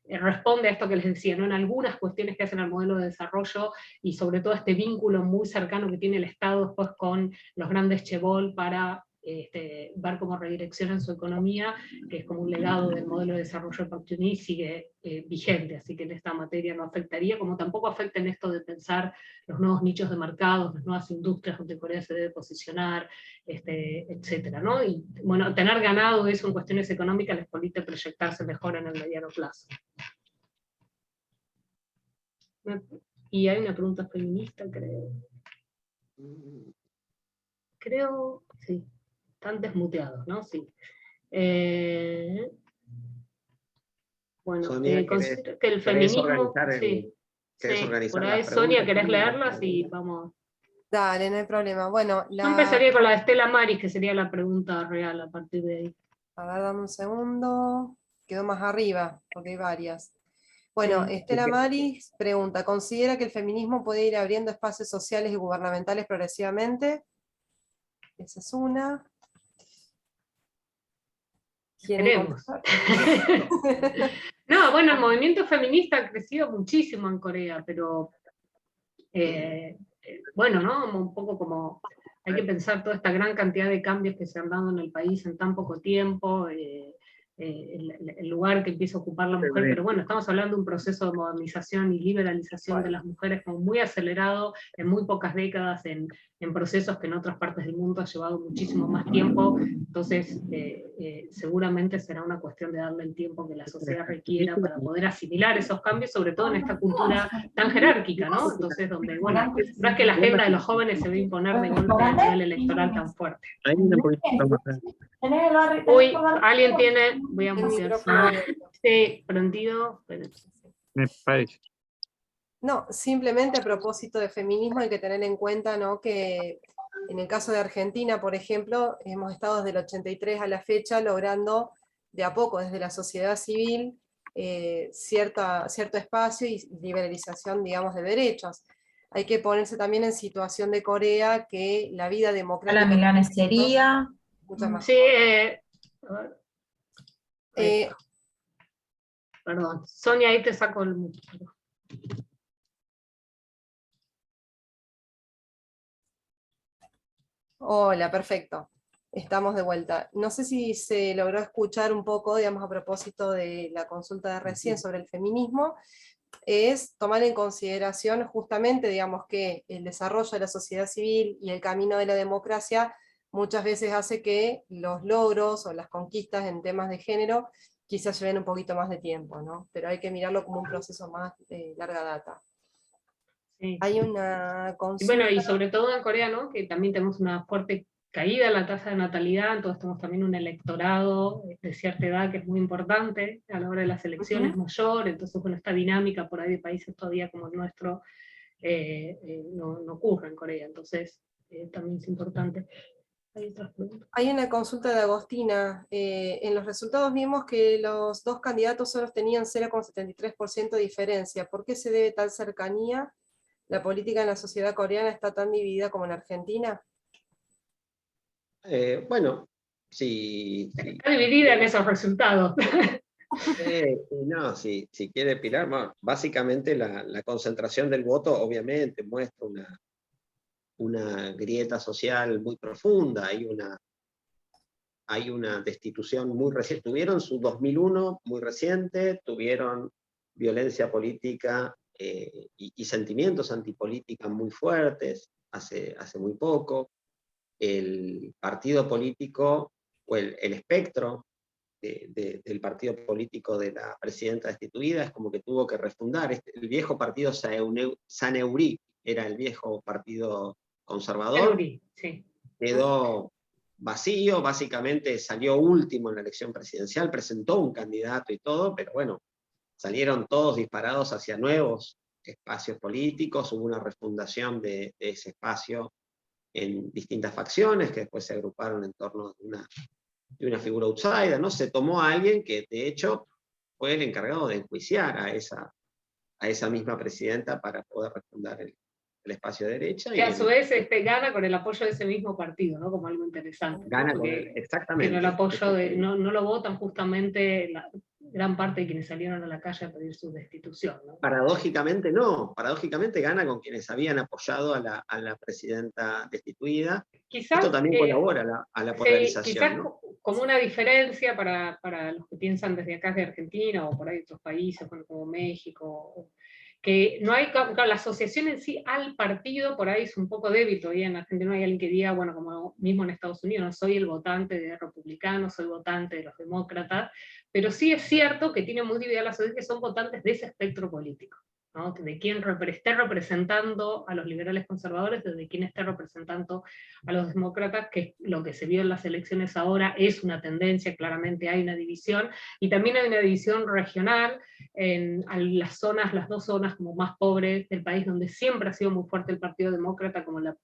responde a esto que les decía, ¿no? En algunas cuestiones que hacen al modelo de desarrollo, y sobre todo este vínculo muy cercano que tiene el Estado después con los grandes chaebol para ver cómo redireccionan su economía, que es como un legado del modelo de desarrollo de Park Geun-hye, sigue vigente, así que en esta materia no afectaría, como tampoco afecta en esto de pensar los nuevos nichos de mercado, las nuevas industrias donde Corea se debe posicionar, etcétera, ¿no? Y bueno, tener ganado eso en cuestiones económicas les permite proyectarse mejor en el mediano plazo. Y hay una pregunta feminista, creo. Sí. están desmuteados, ¿no? Sí. Bueno,
Sonia,
considero que el
¿querés
feminismo...
organizar
Sí,
¿querés
sí,
organizar
por ahí,
las
Sonia,
preguntas?
¿querés leerlas? Y vamos...
Dale, no hay problema. Bueno,
Yo empezaría con la de Estela Maris, que sería la pregunta real a partir de ahí.
a ver, dame un segundo. Quedó más arriba, porque hay varias. Bueno,
Sí.
Estela Maris pregunta, ¿considera que el feminismo puede ir abriendo espacios sociales y gubernamentales progresivamente? Esa es una. ¿Quieren
Queremos.
contestar?
No, bueno, el movimiento feminista ha crecido muchísimo en Corea, pero bueno, ¿no? Un poco como hay que pensar toda esta gran cantidad de cambios que se han dado en el país en tan poco tiempo, el lugar que empieza a ocupar la mujer, pero bueno, estamos hablando de un proceso de modernización y liberalización de las mujeres como muy acelerado en muy pocas décadas, en procesos que en otras partes del mundo ha llevado muchísimo más tiempo, entonces seguramente será una cuestión de darle el tiempo que la sociedad requiera para poder asimilar esos cambios, sobre todo en esta cultura tan jerárquica, ¿no? Entonces, donde, bueno, no es que la agenda de los jóvenes se va a imponer de golpe a nivel electoral tan fuerte. Uy, alguien tiene, voy a
El
mutear.
micrófono abierto.
Sí, prendido.
Me parece.
No, simplemente a propósito de feminismo hay que tener en cuenta, ¿no?, que en el caso de Argentina, por ejemplo, hemos estado desde el 83 a la fecha logrando de a poco desde la sociedad civil cierto espacio y liberalización, digamos, de derechos. Hay que ponerse también en situación de Corea, que la vida democrática...
La milanesería.
Muchas más.
Sí, a ver. Perdón, Sonia, ahí te saco el mute.
Hola, perfecto. Estamos de vuelta. No sé si se logró escuchar un poco, digamos, a propósito de la consulta de recién sobre el feminismo, es tomar en consideración justamente, digamos, que el desarrollo de la sociedad civil y el camino de la democracia muchas veces hace que los logros o las conquistas en temas de género quizás lleven un poquito más de tiempo, ¿no? Pero hay que mirarlo como un proceso más de larga data.
Sí.
Hay una
Y
consulta...
bueno, y sobre todo en Corea, ¿no?, que también tenemos una fuerte caída en la tasa de natalidad, entonces tenemos también un electorado de cierta edad que es muy importante a la hora de las elecciones mayor, entonces bueno, esta dinámica por ahí de países todavía como el nuestro no ocurre en Corea, entonces también es importante. ¿Hay otras preguntas?
Hay una consulta de Agostina. En los resultados vimos que los dos candidatos solo tenían 0,73% de diferencia. ¿Por qué se debe tal cercanía? ¿La política en la sociedad coreana está tan dividida como en Argentina?
Bueno, sí.
Está dividida en esos resultados.
No, si quiere Pilar, bueno, básicamente la concentración del voto obviamente muestra una grieta social muy profunda, hay una destitución muy reciente, tuvieron su 2001 muy reciente, tuvieron violencia política y sentimientos antipolítica muy fuertes hace muy poco, el partido político o el espectro del partido político de la presidenta destituida es como que tuvo que refundar. El viejo partido Saneuri era el viejo partido conservador,
Sí.
quedó vacío, básicamente salió último en la elección presidencial, presentó un candidato y todo, pero bueno, salieron todos disparados hacia nuevos espacios políticos, hubo una refundación de ese espacio en distintas facciones que después se agruparon en torno de una figura outsider, ¿no? Se tomó a alguien que de hecho fue el encargado de enjuiciar a esa misma presidenta para poder refundar el espacio de derecha.
Que a su vez gana con el apoyo de ese mismo partido, ¿no? Como algo interesante.
Gana
¿no?
con él, exactamente.
Que no, el apoyo no lo votan justamente la gran parte de quienes salieron a la calle a pedir su destitución, ¿no?
Paradójicamente no, paradójicamente gana con quienes habían apoyado a la presidenta destituida.
Quizás,
esto también colabora a la polarización.
Quizás,
¿no?
Como una diferencia para los que piensan desde acá de Argentina o por ahí otros países, bueno, como México, que no hay, la asociación en sí al partido por ahí es un poco débil todavía. En Argentina no hay alguien que diga, bueno, como mismo en Estados Unidos, no soy el votante de republicanos, soy votante de los demócratas, pero sí es cierto que tiene muy dividida la sociedad, que son votantes de ese espectro político. ¿no? De quién esté representando a los liberales conservadores, de quién esté representando a los demócratas, que lo que se vio en las elecciones ahora es una tendencia, claramente hay una división, y también hay una división regional en las dos zonas como más pobres del país, donde siempre ha sido muy fuerte el Partido Demócrata, como la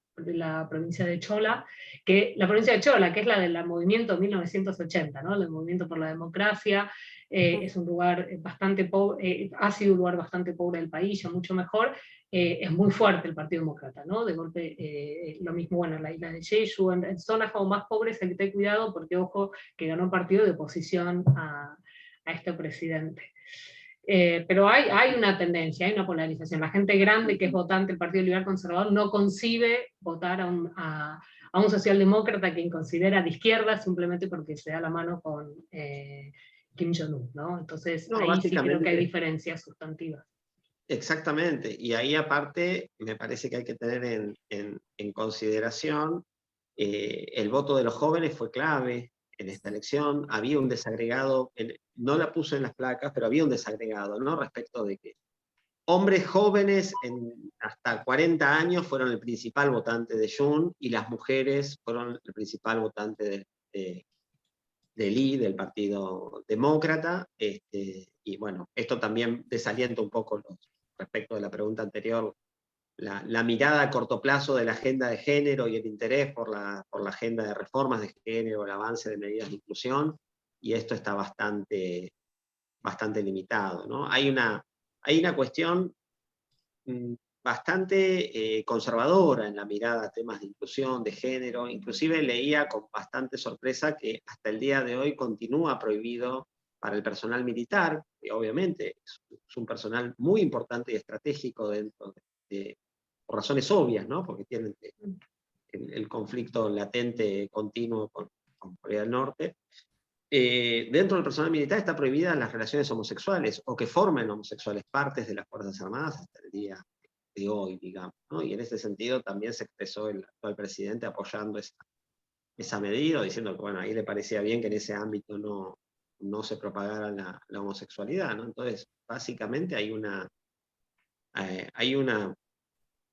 provincia de Chola, que es la del movimiento 1980, ¿no? El movimiento por la democracia. Es un lugar bastante pobre, ha sido un lugar bastante pobre del país, ya mucho mejor. Es muy fuerte el Partido Demócrata, ¿no? De golpe, lo mismo, bueno, la isla de Jeju, en zonas como más pobres hay que tener cuidado, porque ojo, que ganó un partido de oposición a este presidente. Pero hay una tendencia, hay una polarización. La gente grande que es votante del Partido Liberal Conservador no concibe votar a un socialdemócrata que considera de izquierda simplemente porque se da la mano con Kim Jong-un, ¿no? Entonces
No,
ahí sí creo que hay
básicamente,
diferencias sustantivas.
exactamente. Y ahí aparte, me parece que hay que tener en consideración el voto de los jóvenes fue clave en esta elección. Había un desagregado, no la puse en las placas, pero había un desagregado, ¿no? Respecto de que hombres jóvenes hasta 40 años fueron el principal votante de Jun y las mujeres fueron el principal votante de Lee, del Partido Demócrata. Y bueno, esto también desalienta un poco respecto de la pregunta anterior, la mirada a corto plazo de la agenda de género y el interés por la agenda de reformas de género, el avance de medidas de inclusión, y esto está bastante limitado, ¿no? Hay una cuestión bastante conservadora en la mirada a temas de inclusión, de género. Inclusive leía con bastante sorpresa que hasta el día de hoy continúa prohibido para el personal militar, que obviamente es un personal muy importante y estratégico dentro por razones obvias, ¿no? Porque tienen el conflicto latente continuo con Corea del Norte. Dentro del personal militar está prohibida las relaciones homosexuales o que formen homosexuales partes de las Fuerzas Armadas hasta el día de hoy, digamos, ¿no? Y en ese sentido también se expresó el actual presidente apoyando esa medida, diciendo que bueno, ahí le parecía bien que en ese ámbito no se propagara la homosexualidad, ¿no? Entonces, básicamente hay una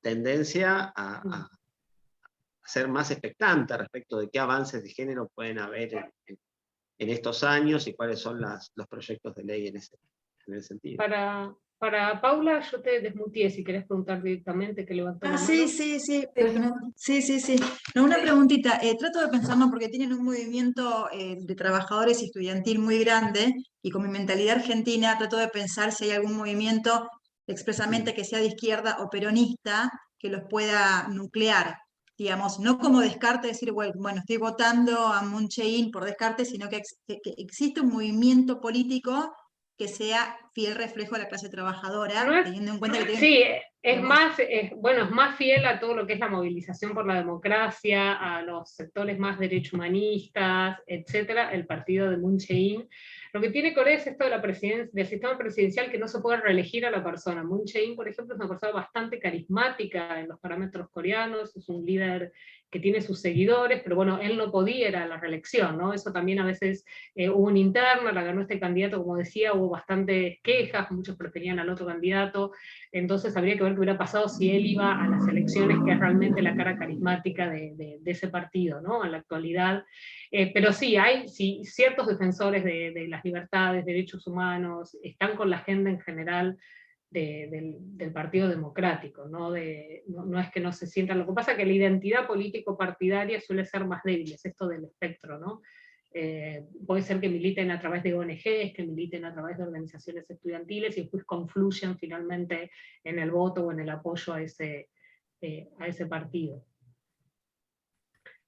tendencia a ser más expectante respecto de qué avances de género pueden haber en estos años y cuáles son los proyectos de ley en ese sentido.
Para Paula, yo te desmutié si querés preguntar directamente, que levantó la mano.
Sí, sí. No, una preguntita. Trato de pensarlo porque tienen un movimiento de trabajadores estudiantil muy grande y con mi mentalidad argentina trato de pensar si hay algún movimiento expresamente que sea de izquierda o peronista que los pueda nuclear. Digamos, no como descarte, decir, bueno, estoy votando a Moon Jae-in por descarte, sino que existe un movimiento político que sea fiel reflejo de la clase trabajadora, teniendo en cuenta que tienen...
Sí, es más fiel a todo lo que es la movilización por la democracia, a los sectores más derecho-humanistas, etcétera, el partido de Moon Jae-in. Lo que tiene Corea es esto del sistema presidencial, que no se puede reelegir a la persona. Moon Jae-in, por ejemplo, es una persona bastante carismática en los parámetros coreanos, es un líder que tiene sus seguidores, pero bueno, él no podía ir a la reelección, ¿no? Eso también a veces hubo una interna, la ganó este candidato, como decía, hubo bastantes quejas, muchos preferían al otro candidato, entonces habría que ver qué hubiera pasado si él iba a las elecciones, que es realmente la cara carismática de ese partido, ¿no? En la actualidad. Pero sí, hay ciertos defensores de las libertades, derechos humanos, están con la agenda en general del Partido Democrático, ¿no? No es que no se sientan. Lo que pasa es que la identidad político-partidaria suele ser más débil, es esto del espectro, ¿no? Puede ser que militen a través de ONGs, que militen a través de organizaciones estudiantiles y después confluyen finalmente en el voto o en el apoyo a ese partido.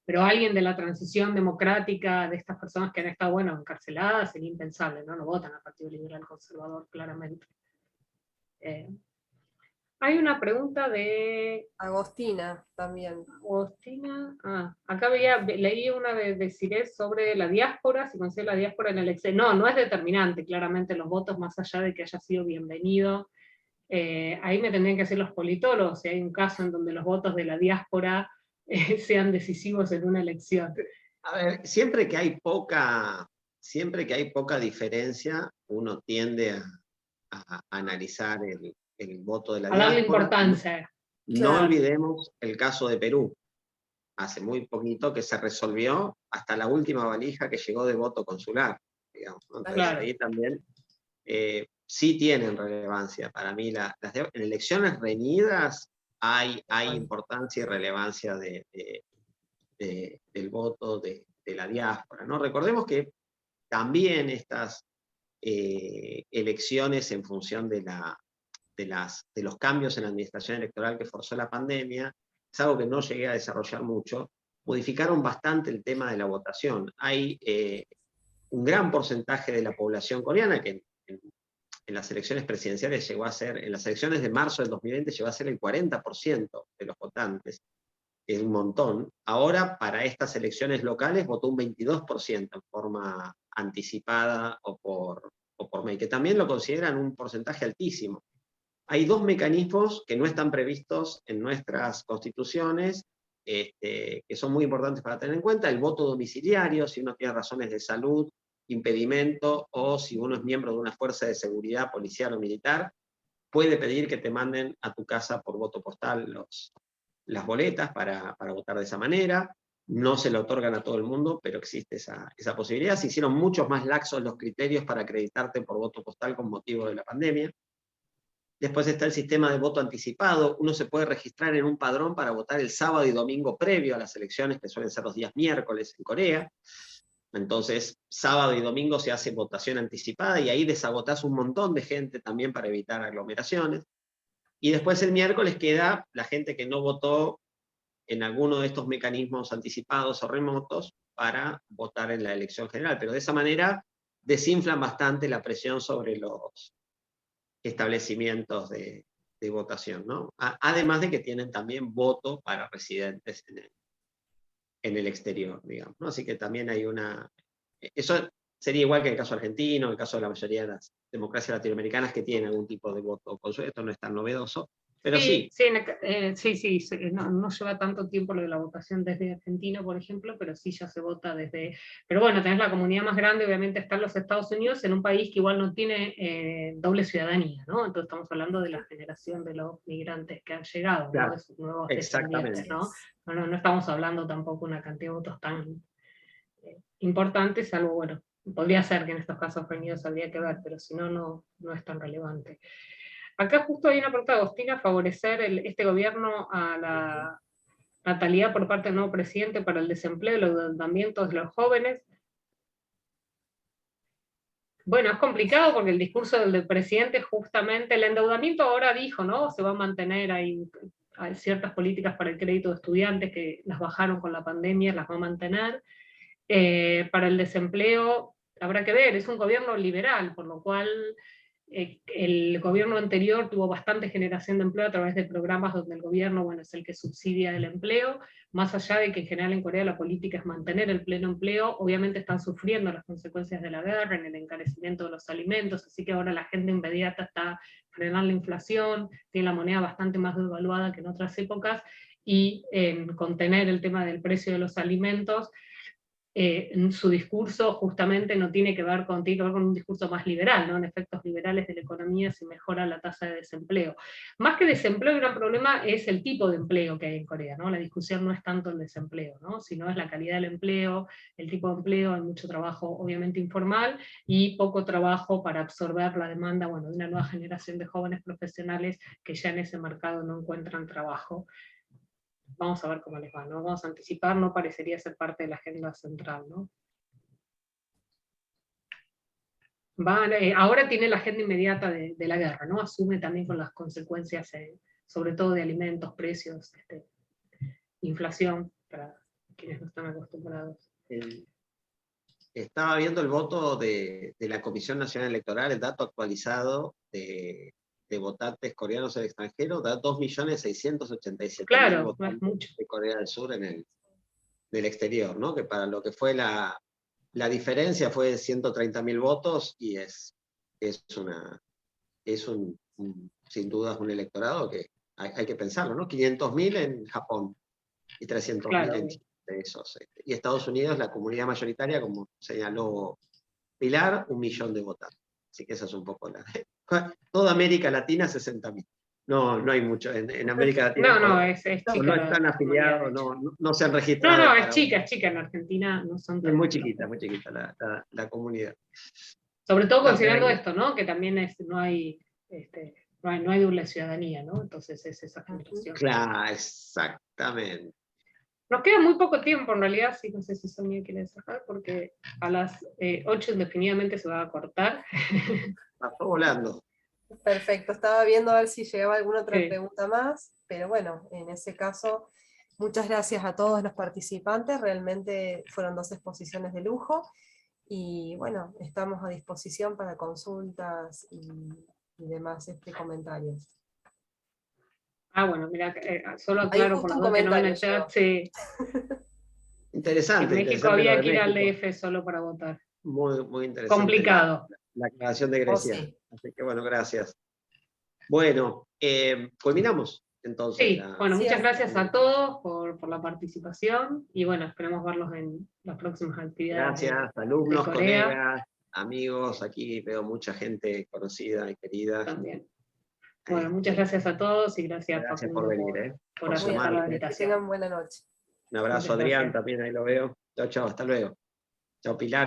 Pero alguien de la transición democrática, de estas personas que han estado, bueno, encarceladas, sería impensable, ¿no? No votan al Partido Liberal Conservador, claramente. Hay una pregunta de
Agostina también.
Agostina. Acá leí una de Cires sobre la diáspora, si considera la diáspora en el exilio. No es determinante, claramente, los votos, más allá de que haya sido bienvenido. Ahí me tendrían que decir los politólogos, si hay un caso en donde los votos de la diáspora sean decisivos en una elección.
A ver, siempre que hay poca diferencia, uno tiende a analizar el voto de la
A darle
diáspora.
importancia.
No
Claro.
olvidemos el caso de Perú, hace muy poquito que se resolvió hasta la última valija que llegó de voto consular, digamos, ¿no? Entonces
Claro.
ahí también sí tienen relevancia. Para mí, en elecciones reñidas hay importancia y relevancia del voto de la diáspora, ¿no? Recordemos que también estas elecciones en función de los cambios en la administración electoral que forzó la pandemia, es algo que no llegué a desarrollar mucho, modificaron bastante el tema de la votación. Hay un gran porcentaje de la población coreana que en las elecciones presidenciales llegó a ser, en las elecciones de marzo del 2020 llegó a ser el 40% de los votantes. Es un montón. Ahora, para estas elecciones locales, votó un 22% en forma anticipada o por mail, que también lo consideran un porcentaje altísimo. Hay dos mecanismos que no están previstos en nuestras constituciones, que son muy importantes para tener en cuenta: el voto domiciliario, si uno tiene razones de salud, impedimento, o si uno es miembro de una fuerza de seguridad policial o militar, puede pedir que te manden a tu casa por voto postal las boletas para votar de esa manera. No se lo otorgan a todo el mundo, pero existe esa posibilidad. Se hicieron muchos más laxos los criterios para acreditarte por voto postal con motivo de la pandemia. Después está el sistema de voto anticipado. Uno se puede registrar en un padrón para votar el sábado y domingo previo a las elecciones, que suelen ser los días miércoles en Corea. Entonces, sábado y domingo se hace votación anticipada y ahí desagotás un montón de gente también para evitar aglomeraciones. Y después el miércoles queda la gente que no votó en alguno de estos mecanismos anticipados o remotos para votar en la elección general. Pero de esa manera desinflan bastante la presión sobre los establecimientos de votación, ¿no? Además de que tienen también voto para residentes en el exterior, digamos, ¿no? Así que también hay eso sería igual que en el caso argentino, en el caso de la mayoría de las democracias latinoamericanas que tienen algún tipo de voto consular. Esto no es tan novedoso, pero sí.
Sí, no lleva tanto tiempo lo de la votación desde Argentina, por ejemplo, pero sí ya se vota desde... Pero bueno, tenés la comunidad más grande, obviamente está en los Estados Unidos, en un país que igual no tiene doble ciudadanía, ¿no? Entonces estamos hablando de la generación de los migrantes que han llegado,
Claro,
¿no? De sus nuevos
exactamente.
descendientes, ¿no? No estamos hablando tampoco de una cantidad de votos tan importante, salvo, bueno, podría ser que en estos casos reñidos habría que ver, pero si no, no es tan relevante. Acá justo hay una pregunta de Agostina: favorecer este gobierno a la natalidad por parte del nuevo presidente para el desempleo y los endeudamientos de los jóvenes. Bueno, es complicado porque el discurso del presidente, justamente, el endeudamiento ahora dijo, ¿no? Se va a mantener, hay ciertas políticas para el crédito de estudiantes que las bajaron con la pandemia, las va a mantener. Para el desempleo habrá que ver, es un gobierno liberal, por lo cual el gobierno anterior tuvo bastante generación de empleo a través de programas donde el gobierno, bueno, es el que subsidia el empleo, más allá de que en general en Corea la política es mantener el pleno empleo. Obviamente están sufriendo las consecuencias de la guerra en el encarecimiento de los alimentos, así que ahora la agenda inmediata está frenar la inflación, tiene la moneda bastante más devaluada que en otras épocas, y en contener el tema del precio de los alimentos. En su discurso justamente no tiene que ver con un discurso más liberal, ¿no? En efectos liberales de la economía se mejora la tasa de desempleo. Más que desempleo, el gran problema es el tipo de empleo que hay en Corea, ¿no? La discusión no es tanto el desempleo, ¿no? Sino es la calidad del empleo, el tipo de empleo. Hay mucho trabajo obviamente informal y poco trabajo para absorber la demanda, bueno, de una nueva generación de jóvenes profesionales que ya en ese mercado no encuentran trabajo. Vamos a ver cómo les va, ¿no? Vamos a anticipar, no parecería ser parte de la agenda central, ¿no? Ahora tiene la agenda inmediata de la guerra, ¿no? Asume también con las consecuencias, sobre todo de alimentos, precios, inflación, para quienes no están acostumbrados.
Estaba viendo el voto de la Comisión Nacional Electoral, el dato actualizado de votantes coreanos en el extranjero, da 2.687.000
claro,
votantes
mucho.
de Corea del Sur del exterior, ¿no? Que para lo que fue la diferencia fue 130.000 votos, y sin duda un electorado que hay que pensarlo, ¿no? 500.000 en Japón y 300.000 en Chile. Y Estados Unidos, la comunidad mayoritaria, como señaló Pilar, 1 millón de votantes. Así que esa es un poco Toda América Latina 60.000. No hay mucho. En América Latina
No, es chica.
no
la
están afiliados,
comunidad.
no se han registrado.
No, es
para-
chica. En Argentina no son
Es
tan
muy
numerosas.
chiquita la comunidad.
Sobre todo
Ah,
considerando
pero-
esto, ¿no? Que también no hay doble ciudadanía, ¿no? Entonces es esa generación.
Claro, exactamente.
Nos queda muy poco tiempo, en realidad, sí, no sé si Sonia quiere cerrar, porque a las 8 definitivamente se va a cortar.
Pasó volando.
Perfecto, estaba viendo a ver si llegaba alguna otra
Sí.
pregunta más, pero bueno, en ese caso, muchas gracias a todos los participantes, realmente fueron 2 exposiciones de lujo, y bueno, estamos a disposición para consultas y demás comentarios.
Bueno, mira, solo
Ahí
aclaro
justo
por
un
la duda que no ven el
comentario
chat, sí,
Interesante.
en México
interesante lo
había
de
que ir al
México.
DF solo para votar.
Muy interesante.
Complicado.
La aclaración de
Oh,
Grecia.
sí.
Así que bueno, gracias. Bueno, culminamos entonces.
Sí, bueno,
Sí,
muchas
así
gracias a todos por la participación y bueno, esperemos verlos en las próximas actividades.
Gracias, alumnos,
de Corea.
colegas, amigos. Aquí veo mucha gente conocida y querida.
También. Bueno, muchas gracias a todos y gracias,
Gracias
Facundo,
por venir,
por
por
aceptar la
sumarte.
Que
invitación.
tengan buena noche.
Un abrazo,
Muchas
Adrián,
gracias.
también ahí lo veo. Chao, hasta luego. Chao, Pilar.